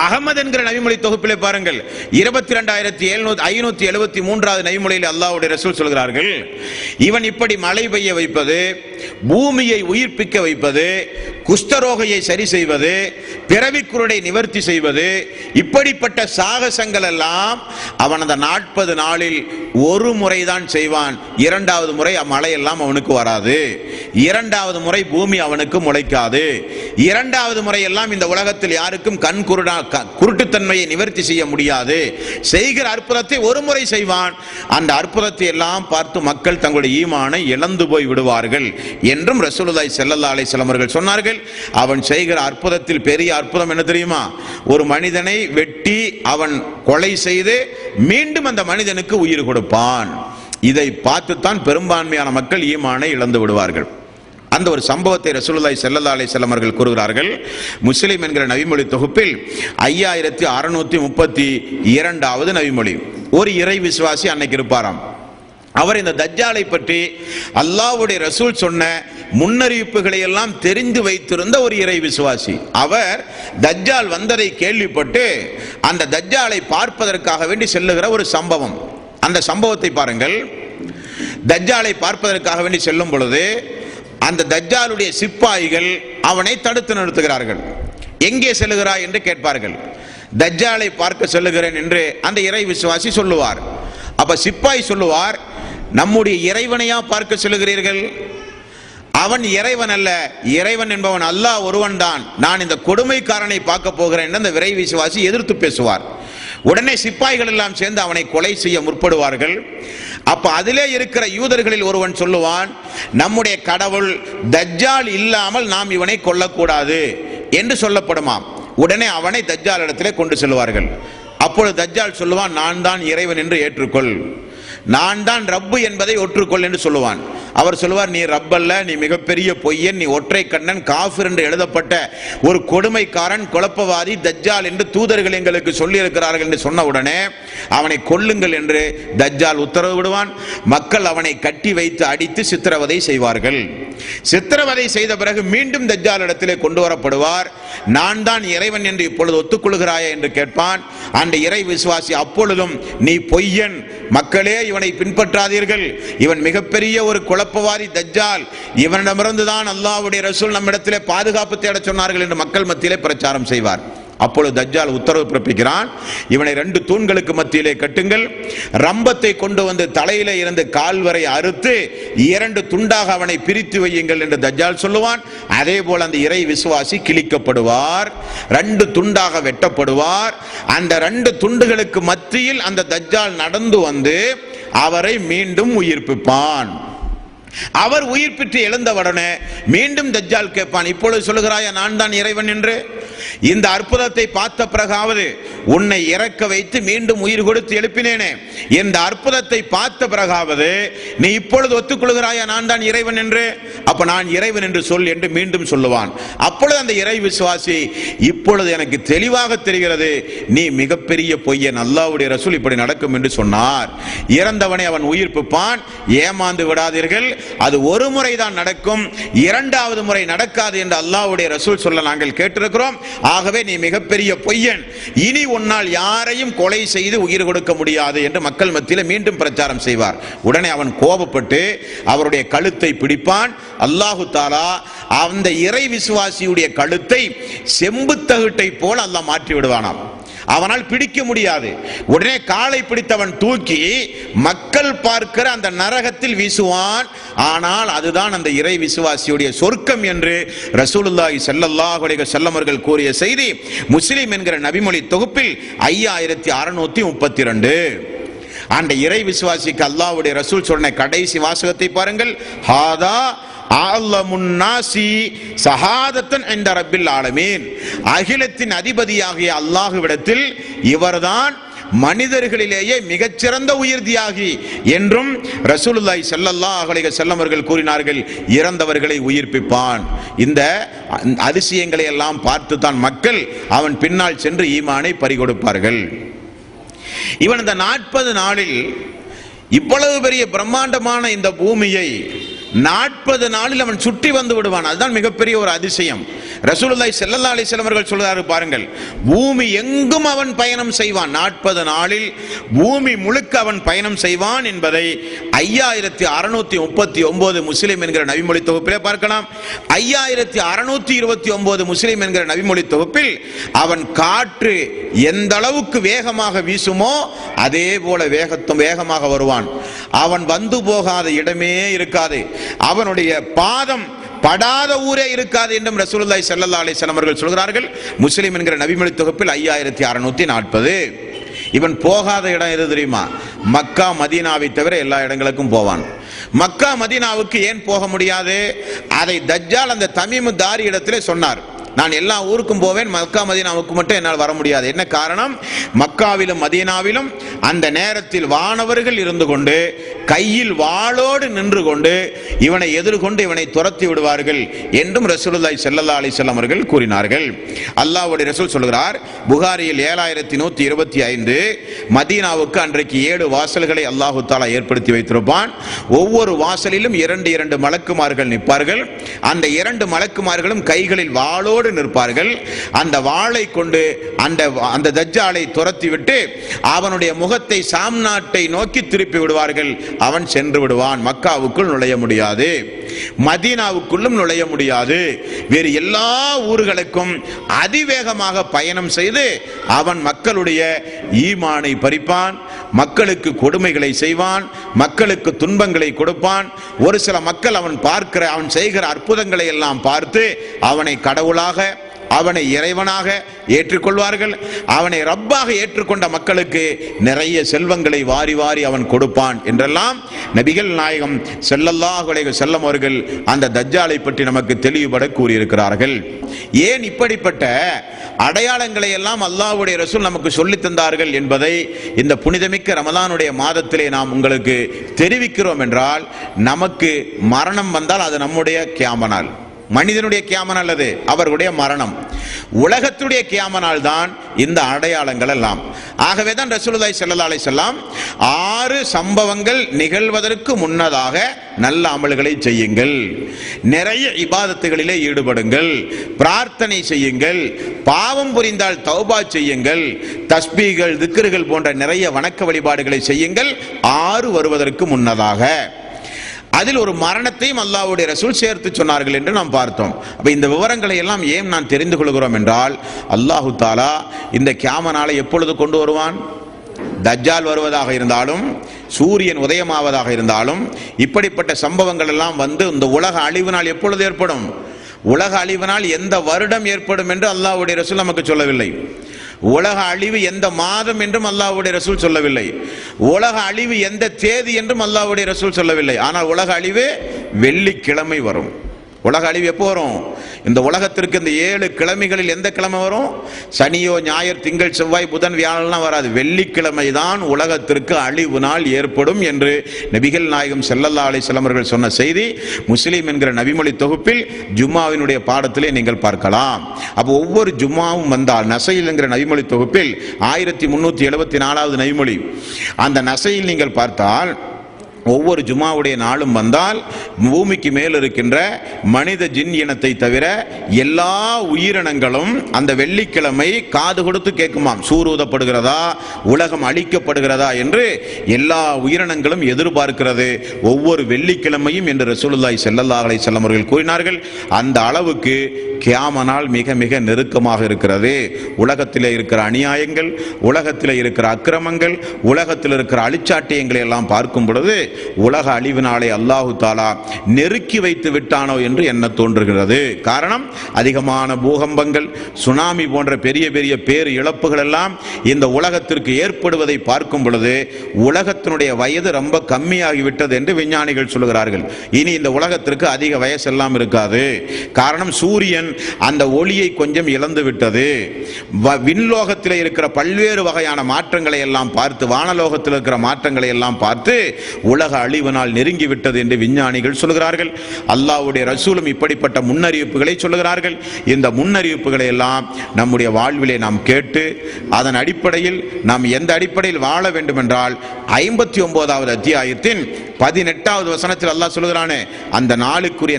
அகமது என்கிற நபிமொழி தொகுப்பிலே பாருங்கள், 22573வது நபிமொழியில் அல்லாஹ்வுடைய ரசூல் சொல்கிறார்கள், இவன் இப்படி மழை பெய்ய வைப்பது, பூமியை உயிர்ப்பிக்க வைப்பது, குஷ்டரோகையை சரி செய்வது, பிறவிக்குருடை நிவர்த்தி செய்வது, இப்படிப்பட்ட சாகசங்கள் எல்லாம் அவன் அந்த 40 நாளில் ஒரு முறைதான் செய்வான். 2வது முறை மழையெல்லாம் அவனுக்கு வராது, 2வது முறை பூமி அவனுக்கு முளைக்காது, 2வது முறை எல்லாம் இந்த உலகத்தில் யாருக்கும் கண் குருட்டுத்தன்மையை நிவர்த்தி செய்ய முடியாது. செய்கிற அற்புதத்தை ஒரு முறை செய்வான், அந்த அற்புதத்தை எல்லாம் பார்த்து மக்கள் தங்களுடைய ஈமானை இழந்து போய் விடுவார்கள் என்றும் ரசூலுல்லாஹி ஸல்லல்லாஹு அலைஹி வஸல்லம் அவர்கள் சொன்னார்கள். அவன் செய்கிற அற்புதத்தில் பெரிய அற்புதம் என்ன தெரியுமா? ஒரு மனிதனை வெட்டி அவன் கொலை செய்து மீண்டும் அந்த மனிதனுக்கு உயிர் கொடுப்பான். இதை பார்த்துத்தான் பெரும்பான்மையான மக்கள் ஈமானை இழந்து விடுவார்கள். அந்த ஒரு சம்பவத்தை ரசூலுல்லாஹி ஸல்லல்லாஹு அலைஹி வஸல்லம் அவர்கள் கூறுகிறார்கள். முஸ்லிம் என்கிற நபிமொழி தொகுப்பில் 5632வது நபிமொழி. ஒரு இறை விசுவாசி அன்னைக்கு இருப்பாராம். அவர் இந்த தஜ்ஜாலை பற்றி அல்லாஹ்வுடைய ரசூல் சொன்ன முன்னறிவிப்புகளை எல்லாம் தெரிந்து வைத்திருந்த ஒரு இறை விசுவாசி. அவர் தஜ்ஜால் வந்ததை கேள்விப்பட்டு அந்த தஜ்ஜாலை பார்ப்பதற்காக வேண்டி செல்லுகிற ஒரு சம்பவம். அந்த சம்பவத்தை பாருங்கள். தஜ்ஜாலை பார்ப்பதற்காக வேண்டி செல்லும் பொழுது அந்த தஜ்ஜாலுடைய சிப்பாய்கள் அவனை தடுத்து நிறுத்துகிறார்கள். எங்கே செல்லுகிறாய் என்று கேட்பார்கள். தஜ்ஜாலை பார்க்க செல்லுகிறேன் என்று அந்த இறை விசுவாசி சொல்லுவார். அப்ப சிப்பாய் சொல்லுவார், நம்முடைய இறைவனையா பார்க்க செல்லுகிறீர்கள்? அவன் இறைவன் அல்ல, இறைவன் என்பவன் அல்லாஹ் ஒருவன் தான். நான் இந்த கொடுமைக்காரனை பார்க்க போகிறேன் என்று அந்த இறை விசுவாசி எதிர்த்து பேசுவார். உடனே சிப்பாய்கள் எல்லாம் சேர்ந்து அவனை கொலை செய்ய முற்படுவார்கள். அப்ப அதிலே இருக்கிற யூதர்களில் ஒருவன் சொல்லுவான், நம்முடைய கடவுள் தஜ்ஜால் இல்லாமல் நாம் இவனை கொல்லக்கூடாது என்று சொல்லப்படுமாம். உடனே அவனை தஜ்ஜால் இடத்திலே கொண்டு செல்வார்கள். அப்பொழுது தஜ்ஜால் சொல்லுவான், நான் தான் இறைவன் என்று ஏற்றுக்கொள், நான் தான் ரப்பு என்பதை ஒற்றுக்கொள் என்று சொல்லுவான். அவர் சொல்லுவார், நீ ரப்பல்ல, நீ மிகப்பெரிய பொய்யன், நீ ஒற்றை கண்ணன், காஃபிர் என்று எழுதப்பட்ட ஒரு கொடுமைக்காரன், குழப்பவாதி, தஜ்ஜால் என்று தூதர்கள் எங்களுக்கு சொல்லி இருக்கிறார்கள் என்று சொன்ன உடனே அவனை கொல்லுங்கள் என்று தஜ்ஜால் உத்தரவு விடுவான். மக்கள் அவனை கட்டி வைத்து அடித்து சித்திரவதை செய்வார்கள். சித்திரவதை செய்த பிறகு மீண்டும் தஜ்ஜால் இடத்திலே கொண்டு வரப்படுவார். நான் தான் இறைவன் என்று இப்பொழுது ஒத்துக்கொள்கிறாயா என்று கேட்பான். அந்த இறை விசுவாசி அப்பொழுதும், நீ பொய்யன், மக்களே இவனை பின்பற்றாதீர்கள், இவன் மிகப்பெரிய ஒரு குழப்பவாதி தஜ்ஜால், இவனிடமிருந்துதான் அல்லாஹ்வுடைய ரசூல் நம்மிடத்திலே பாதுகாப்பு தேட சொன்னார்கள் என்று மக்கள் மத்தியிலே பிரச்சாரம் செய்வார். அப்பொழுது தஜ்ஜால் உத்தரவு பிறப்பிக்கிறான், இவனை 2 தூண்களுக்கு மத்தியிலே கட்டுங்கள், ரம்பத்தை கொண்டு வந்து தலையிலே இருந்து கால் வரை அறுத்து 2 துண்டாக அவனை பிரித்து வையுங்கள் என்று தஜ்ஜால் சொல்லுவான். அதே போல அந்த இறை விசுவாசி கிழிக்கப்படுவார், 2 துண்டாக வெட்டப்படுவார். அந்த 2 துண்டுகளுக்கு மத்தியில் அந்த தஜ்ஜால் நடந்து வந்து அவரை மீண்டும் உயிர்ப்பிப்பான். அவர் உயிர் பெற்று எழுந்தவுடனே மீண்டும் தஜ்ஜால் கேட்பான், இப்பொழுது சொல்லுகிறாயா நான் தான் இறைவன் என்று? இந்த அற்புதத்தை பார்த்த பிறகாவது, உன்னை இறக்க வைத்து மீண்டும் உயிர் கொடுத்து எழுப்பினேனே, இந்த அற்புதத்தை பார்த்த பிறகாவது நீ இப்பொழுது ஒத்துக்கொள்கிறாயா நான் தான் இறைவன் என்று? அப்ப நான் இறைவன் என்று சொல் என்று மீண்டும் சொல்லுவான். அப்பொழுது அந்த இறை விசுவாசி, இப்பொழுது எனக்கு தெளிவாக தெரிகிறது, நீ மிகப்பெரிய பொய்யன், அல்லாஹ்வுடைய ரசூல் இப்படி நடக்கும் என்று சொன்னார். இறந்தவனை அவன் உயிர்ப்பிப்பான். ஏமாந்து விடாதீர்கள், அது ஒரு முறை தான் நடக்கும், 2வது முறை நடக்காது என்று அல்லாஹ்வுடைய ரசூல் சொல்ல நாங்கள் கேட்டிருக்கிறோம். ஆகவே நீ மிகப்பெரிய பொய்யன், இனி உன்னால் யாரையும் கொலை செய்து உயிர் கொடுக்க முடியாது என்று மக்கள் மத்தியில் மீண்டும் பிரச்சாரம் செய்வார். உடனே அவன் கோபப்பட்டு அவருடைய கழுத்தை பிடிப்பான். அல்லாஹு தஆலா அந்த இறை விசுவாசியுடைய கழுத்தை செம்பு தகட்டை போல அல்லாஹ் மாற்றி விடுவானாம். அவனால் பிடிக்க முடியாது. உடனே காலை பிடித்தவன் தூக்கி மக்கள் பார்க்கிற அந்த நரகத்தில் வீசுவான். ஆனால் அதுதான் அந்த இறை விசுவாசியுடைய சொர்க்கம் என்று ரசூலுல்லாஹி ஸல்லல்லாஹு அலைஹி வஸல்லம் அவர்கள் கூறிய செய்தி முஸ்லிம் என்கிற நபிமொழி தொகுப்பில் 5632. அந்த இறை விசுவாசிக்கு அல்லாஹ்வுடைய ரசூல் சொன்ன கடைசி வாசகத்தை பாருங்கள், ஹாதா அகிலத்தின் அதிபதியாகிய அல்லாஹ்விடத்தில் இவர்தான் மனிதர்களிலேயே மிகச்சிறந்த உயிர் தியாகி என்றும் ரசூலுல்லாஹி ஸல்லல்லாஹு அலைஹி வஸல்லம் அவர்கள் கூறினார்கள். இறந்தவர்களை உயிர்ப்பிப்பான். இந்த அதிசயங்களை எல்லாம் பார்த்து தான் மக்கள் அவன் பின்னால் சென்று ஈமானை பறிகொடுப்பார்கள். இவன் இந்த 40 நாளில் இவ்வளவு பெரிய பிரம்மாண்டமான இந்த பூமியை 40 நாளில் அவன் சுற்றி வந்து விடுவான். அதுதான் மிகப்பெரிய ஒரு அதிசயம். ரசூலுல்லாஹி ஸல்லல்லாஹு அலைஹி வஸல்லம் அவர்கள் சொல்றார்கள் பாருங்கள், பூமி எங்கும் அவன் பயணம் செய்வான். 40 நாளில் பூமி முழுக்க அவன் பயணம் செய்வான் என்பதை 5639 முஸ்லிம் என்கிற நபிமொழி தொகுப்பிலே பார்க்கலாம். 5629 முஸ்லிம் என்கிற நபிமொழி தொகுப்பில் அவன் காற்று எந்த அளவுக்கு வேகமாக வீசுமோ அதே போல வேகமாக வருவான். அவன் வந்து போகாத இடமே இருக்காது, அவனுடைய பாதம் படாத ஊரே இருக்காது என்றும் ரசூலுல்லாஹி ஸல்லல்லாஹு அலைஹி வஸல்லம் அவர்கள் சொல்கிறார்கள். முஸ்லிம் என்கிற நபிமொழி தொகுப்பில் 5640. இவன் போகாத இடம் எது தெரியுமா? மக்கா மதீனாவை தவிர எல்லா இடங்களுக்கும் போவான். மக்கா மதீனாவுக்கு ஏன் போக முடியாது? அதை தஜ்ஜால் அந்த தமீமு தாரி இடத்திலே சொன்னார், நான் எல்லா ஊருக்கும் போவேன், மக்கா மதீனாவுக்கு மட்டும் என்னால் வர முடியாது. என்ன காரணம்? மக்காவிலும் மதீனாவிலும் அந்த நேரத்தில் வானவர்கள் இருந்து கொண்டு கையில் வாளோடு நின்று கொண்டு இவனை எதிர்கொண்டு இவனை துரத்தி விடுவார்கள் என்றும் ரசூலுல்லாஹி ஸல்லல்லாஹு அலைஹி வஸல்லம் அவர்கள் கூறினார்கள். அல்லாஹ்வுடைய ரசூல் சொல்கிறார், புகாரியில் 7125, மதீனாவுக்கு அன்றைக்கு 7 வாசல்களை அல்லாஹு தஆலா ஏற்படுத்தி வைத்திருப்பான். ஒவ்வொரு வாசலிலும் 2 மலக்குமார்கள் நிற்பார்கள். அந்த 2 மலக்குமார்களும் கைகளில் வாளோடு நிற்பார்கள். அந்த வாளை கொண்டு அந்த தஜ்ஜாலை துரத்தி விட்டு அவனுடைய முகத்தை சாம் நாட்டை நோக்கி திருப்பி விடுவார்கள். அவன் சென்று விடுவான். மக்காவுக்குள் நுழைய முடியாது, மதீனாவுக்குள்ளும் நுழைய முடியாது. வேறு எல்லா ஊர்களுக்கும் அதிவேகமாக பயணம் செய்து அவன் மக்களுடைய ஈமானை பறிப்பான், மக்களுக்கு கொடுமைகளை செய்வான், மக்களுக்கு துன்பங்களை கொடுப்பான். ஒரு சில மக்கள் அவன் செய்கிற அற்புதங்களை எல்லாம் பார்த்து அவனை கடவுளாக அவனை இறைவனாக ஏற்றுக்கொள்வார்கள். அவனை ரப்பாக ஏற்றுக்கொண்ட மக்களுக்கு நிறைய செல்வங்களை வாரி வாரி அவன் கொடுப்பான் என்றெல்லாம் நபிகள் நாயகம் ஸல்லல்லாஹு அலைஹி வஸல்லம் அவர்கள் அந்த தஜ்ஜாலை பற்றி நமக்கு தெளிவுபட கூறியிருக்கிறார்கள். ஏன் இப்படிப்பட்ட அடையாளங்களை எல்லாம் அல்லாஹ்வுடைய ரசூல் நமக்கு சொல்லி தந்தார்கள் என்பதை இந்த புனிதமிக்க ரமலானுடைய மாதத்திலே நாம் உங்களுக்கு தெரிவிக்கிறோம் என்றால், நமக்கு மரணம் வந்தால் அது நம்முடைய கியாமனால், மனிதனுடைய கியாமனால், அது அவர்களுடைய மரணம். உலகத்துடைய கியாமனால் தான் இந்த அடையாளங்கள் எல்லாம். ஆகவேதான் ரசூலுல்லாஹி ஸல்லல்லாஹு அலைஹி வஸல்லம் 6 சம்பவங்கள் நிகழ்வதற்கு முன்னதாக நல்ல அமல்களை செய்யுங்கள், நிறைய இபாதத்துகளிலே ஈடுபடுங்கள், பிரார்த்தனை செய்யுங்கள், பாவம் புரிந்தால் தௌபா செய்யுங்கள், தஸ்பீகள் திக்ருகள் போன்ற நிறைய வணக்க வழிபாடுகளை செய்யுங்கள் 6 வருவதற்கு முன்னதாக. அதில் ஒரு மரணத்தையும் அல்லாஹ்வுடைய ரசூல் சேர்த்து சொன்னார்கள் என்று நாம் பார்த்தோம். அப்ப இந்த விவரங்களை எல்லாம் ஏன் நான் தெரிந்து கொள்கிறோம் என்றால், அல்லாஹு தாலா இந்த கியாமனாலை எப்பொழுது கொண்டு வருவான்? தஜ்ஜால் வருவதாக இருந்தாலும், சூரியன் உதயமாவதாக இருந்தாலும், இப்படிப்பட்ட சம்பவங்கள் எல்லாம் வந்து இந்த உலக அழிவு நாள் எப்பொழுது ஏற்படும்? உலக அழிவு நாள் எந்த வருடம் ஏற்படும் என்று அல்லாஹ்வுடைய ரசூல் நமக்கு சொல்லவில்லை. உலக அழிவு எந்த மாதம் என்றும் அல்லாஹ்வுடைய ரசூல் சொல்லவில்லை. உலக அழிவு எந்த தேதி என்றும் அல்லாஹ்வுடைய ரசூல் சொல்லவில்லை. ஆனால் உலக அழிவு வெள்ளிக்கிழமை வரும். உலக அழிவு எப்போ வரும்? இந்த உலகத்திற்கு இந்த 7 கிழமைகளில் எந்த கிழமை வரும்? சனியோ ஞாயிறு திங்கள் செவ்வாய் புதன் வியாழன்லாம் வராது. வெள்ளிக்கிழமை தான் உலகத்திற்கு அழிவு நாள் ஏற்படும் என்று நபிகள் நாயகம் ஸல்லல்லாஹு அலைஹி வஸல்லம் அவர்கள் சொன்ன செய்தி முஸ்லிம் என்கிற நபிமொழி தொகுப்பில் ஜும்மாவினுடைய பாடத்திலே நீங்கள் பார்க்கலாம். அப்போ ஒவ்வொரு ஜும்மாவும் வந்தால், நசையில் என்கிற நபிமொழி தொகுப்பில் 1374வது நபிமொழி, அந்த நசையில் நீங்கள் பார்த்தால் ஒவ்வொரு ஜும்மாவுடைய நாளும் வந்தால் பூமிக்கு மேல் இருக்கின்ற மனித ஜின் இனத்தை தவிர எல்லா உயிரினங்களும் அந்த வெள்ளிக்கிழமை காது கொடுத்து கேட்குமாம். சூரூதப்படுகிறதா, உலகம் அழிக்கப்படுகிறதா என்று எல்லா உயிரினங்களும் எதிர்பார்க்கிறது ஒவ்வொரு வெள்ளிக்கிழமையும் என்று ரசூலுல்லாஹி ஸல்லல்லாஹு அலைஹி வஸல்லம் அவர்கள் கூறினார்கள். அந்த அளவுக்கு கியாமனால் மிக மிக நெருக்கமாக இருக்கிறது. உலகத்தில் இருக்கிற அநியாயங்கள், உலகத்தில் இருக்கிற அக்கிரமங்கள், உலகத்தில் இருக்கிற அழிச்சாட்டியங்களை எல்லாம் பார்க்கும் பொழுது உலக அழிவு நாளை அல்லாஹு தாலா நெருக்கி வைத்து விட்டானோ என்று எண்ண தோன்றுகிறது. காரணம், அதிகமான பூகம்பங்கள், சுனாமி போன்ற பெரிய பெரிய பேர் இழப்புகள் எல்லாம் இந்த உலகத்திற்கு ஏற்படுவதை பார்க்கும் பொழுது உலகத்தினுடைய வயது ரொம்ப கம்மியாகிவிட்டது என்று விஞ்ஞானிகள் சொல்கிறார்கள். இனி இந்த உலகத்திற்கு அதிக வயசெல்லாம் இருக்காது. காரணம், சூரியன் அந்த ஒளியை கொஞ்சம் இழந்து விட்டது. விண்லோகத்தில் இருக்கிற பல்வேறு வகையான மாற்றங்களை எல்லாம் பார்த்து, வானலோகத்தில் இருக்கிற மாற்றங்களை எல்லாம் பார்த்து உலக அழிவு நாள் நெருங்கி விட்டது என்று விஞ்ஞானிகள் சொல்கிறார்கள். அல்லாஹ்வுடைய ரசூலும் இப்படிப்பட்ட முன்னறிவிப்புகளை சொல்கிறார்கள். இந்த முன்னறிவிப்புகளை எல்லாம் நம்முடைய வாழ்விலே நாம் கேட்டு அதன் அடிப்படையில் நாம் எந்த அடிப்படையில் வாழ வேண்டும் என்றால் 59வது அத்தியாயத்தின் 18வது வசனத்தில் அல்லாஹ் சொல்கிறானே, அந்த நாளுக்குரிய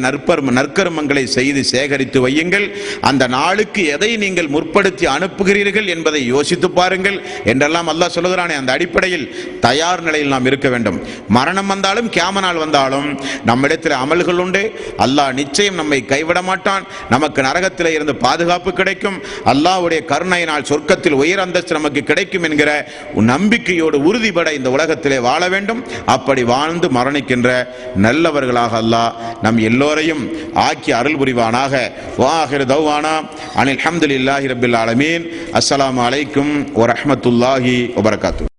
நற்கர்மங்களை செய்து சேகரித்து வையுங்கள், அந்த நாளுக்கு எதை நீங்கள் முற்படுத்தி அனுப்புகிறீர்கள் என்பதை யோசித்து பாருங்கள் என்றெல்லாம் அல்லாஹ் சொல்கிறானே. அந்த அடிப்படையில் தயார் நிலையில் நாம் இருக்க வேண்டும். மரணம் வந்தாலும் கியாமனால் வந்தாலும் நம்மிடத்தில் அமல்கள் உண்டு. அல்லாஹ் நிச்சயம் நம்மை கைவிட மாட்டான். நமக்கு நரகத்தில் இருந்து பாதுகாப்பு கிடைக்கும். அல்லாஹ்வுடைய கருணையினால் சொர்க்கத்தில் உயர் அந்தஸ்து நமக்கு கிடைக்கும் என்கிற நம்பிக்கையோடு உறுதிபட இந்த உலகத்திலே வாழ வேண்டும். அப்படி வாழ்ந்து மரணிக்கின்ற நல்லவர்களாக அல்லாஹ் நம் எல்லோரையும் ஆக்கி அருள் புரிவானாக. வாஹிரு தௌவானா அனில் ஹம்துலில்லாஹி ரப்பில் ஆலமீன். அஸ்ஸலாமு அலைக்கும் வரஹ்மத்துல்லாஹி வபரகாத்துஹு.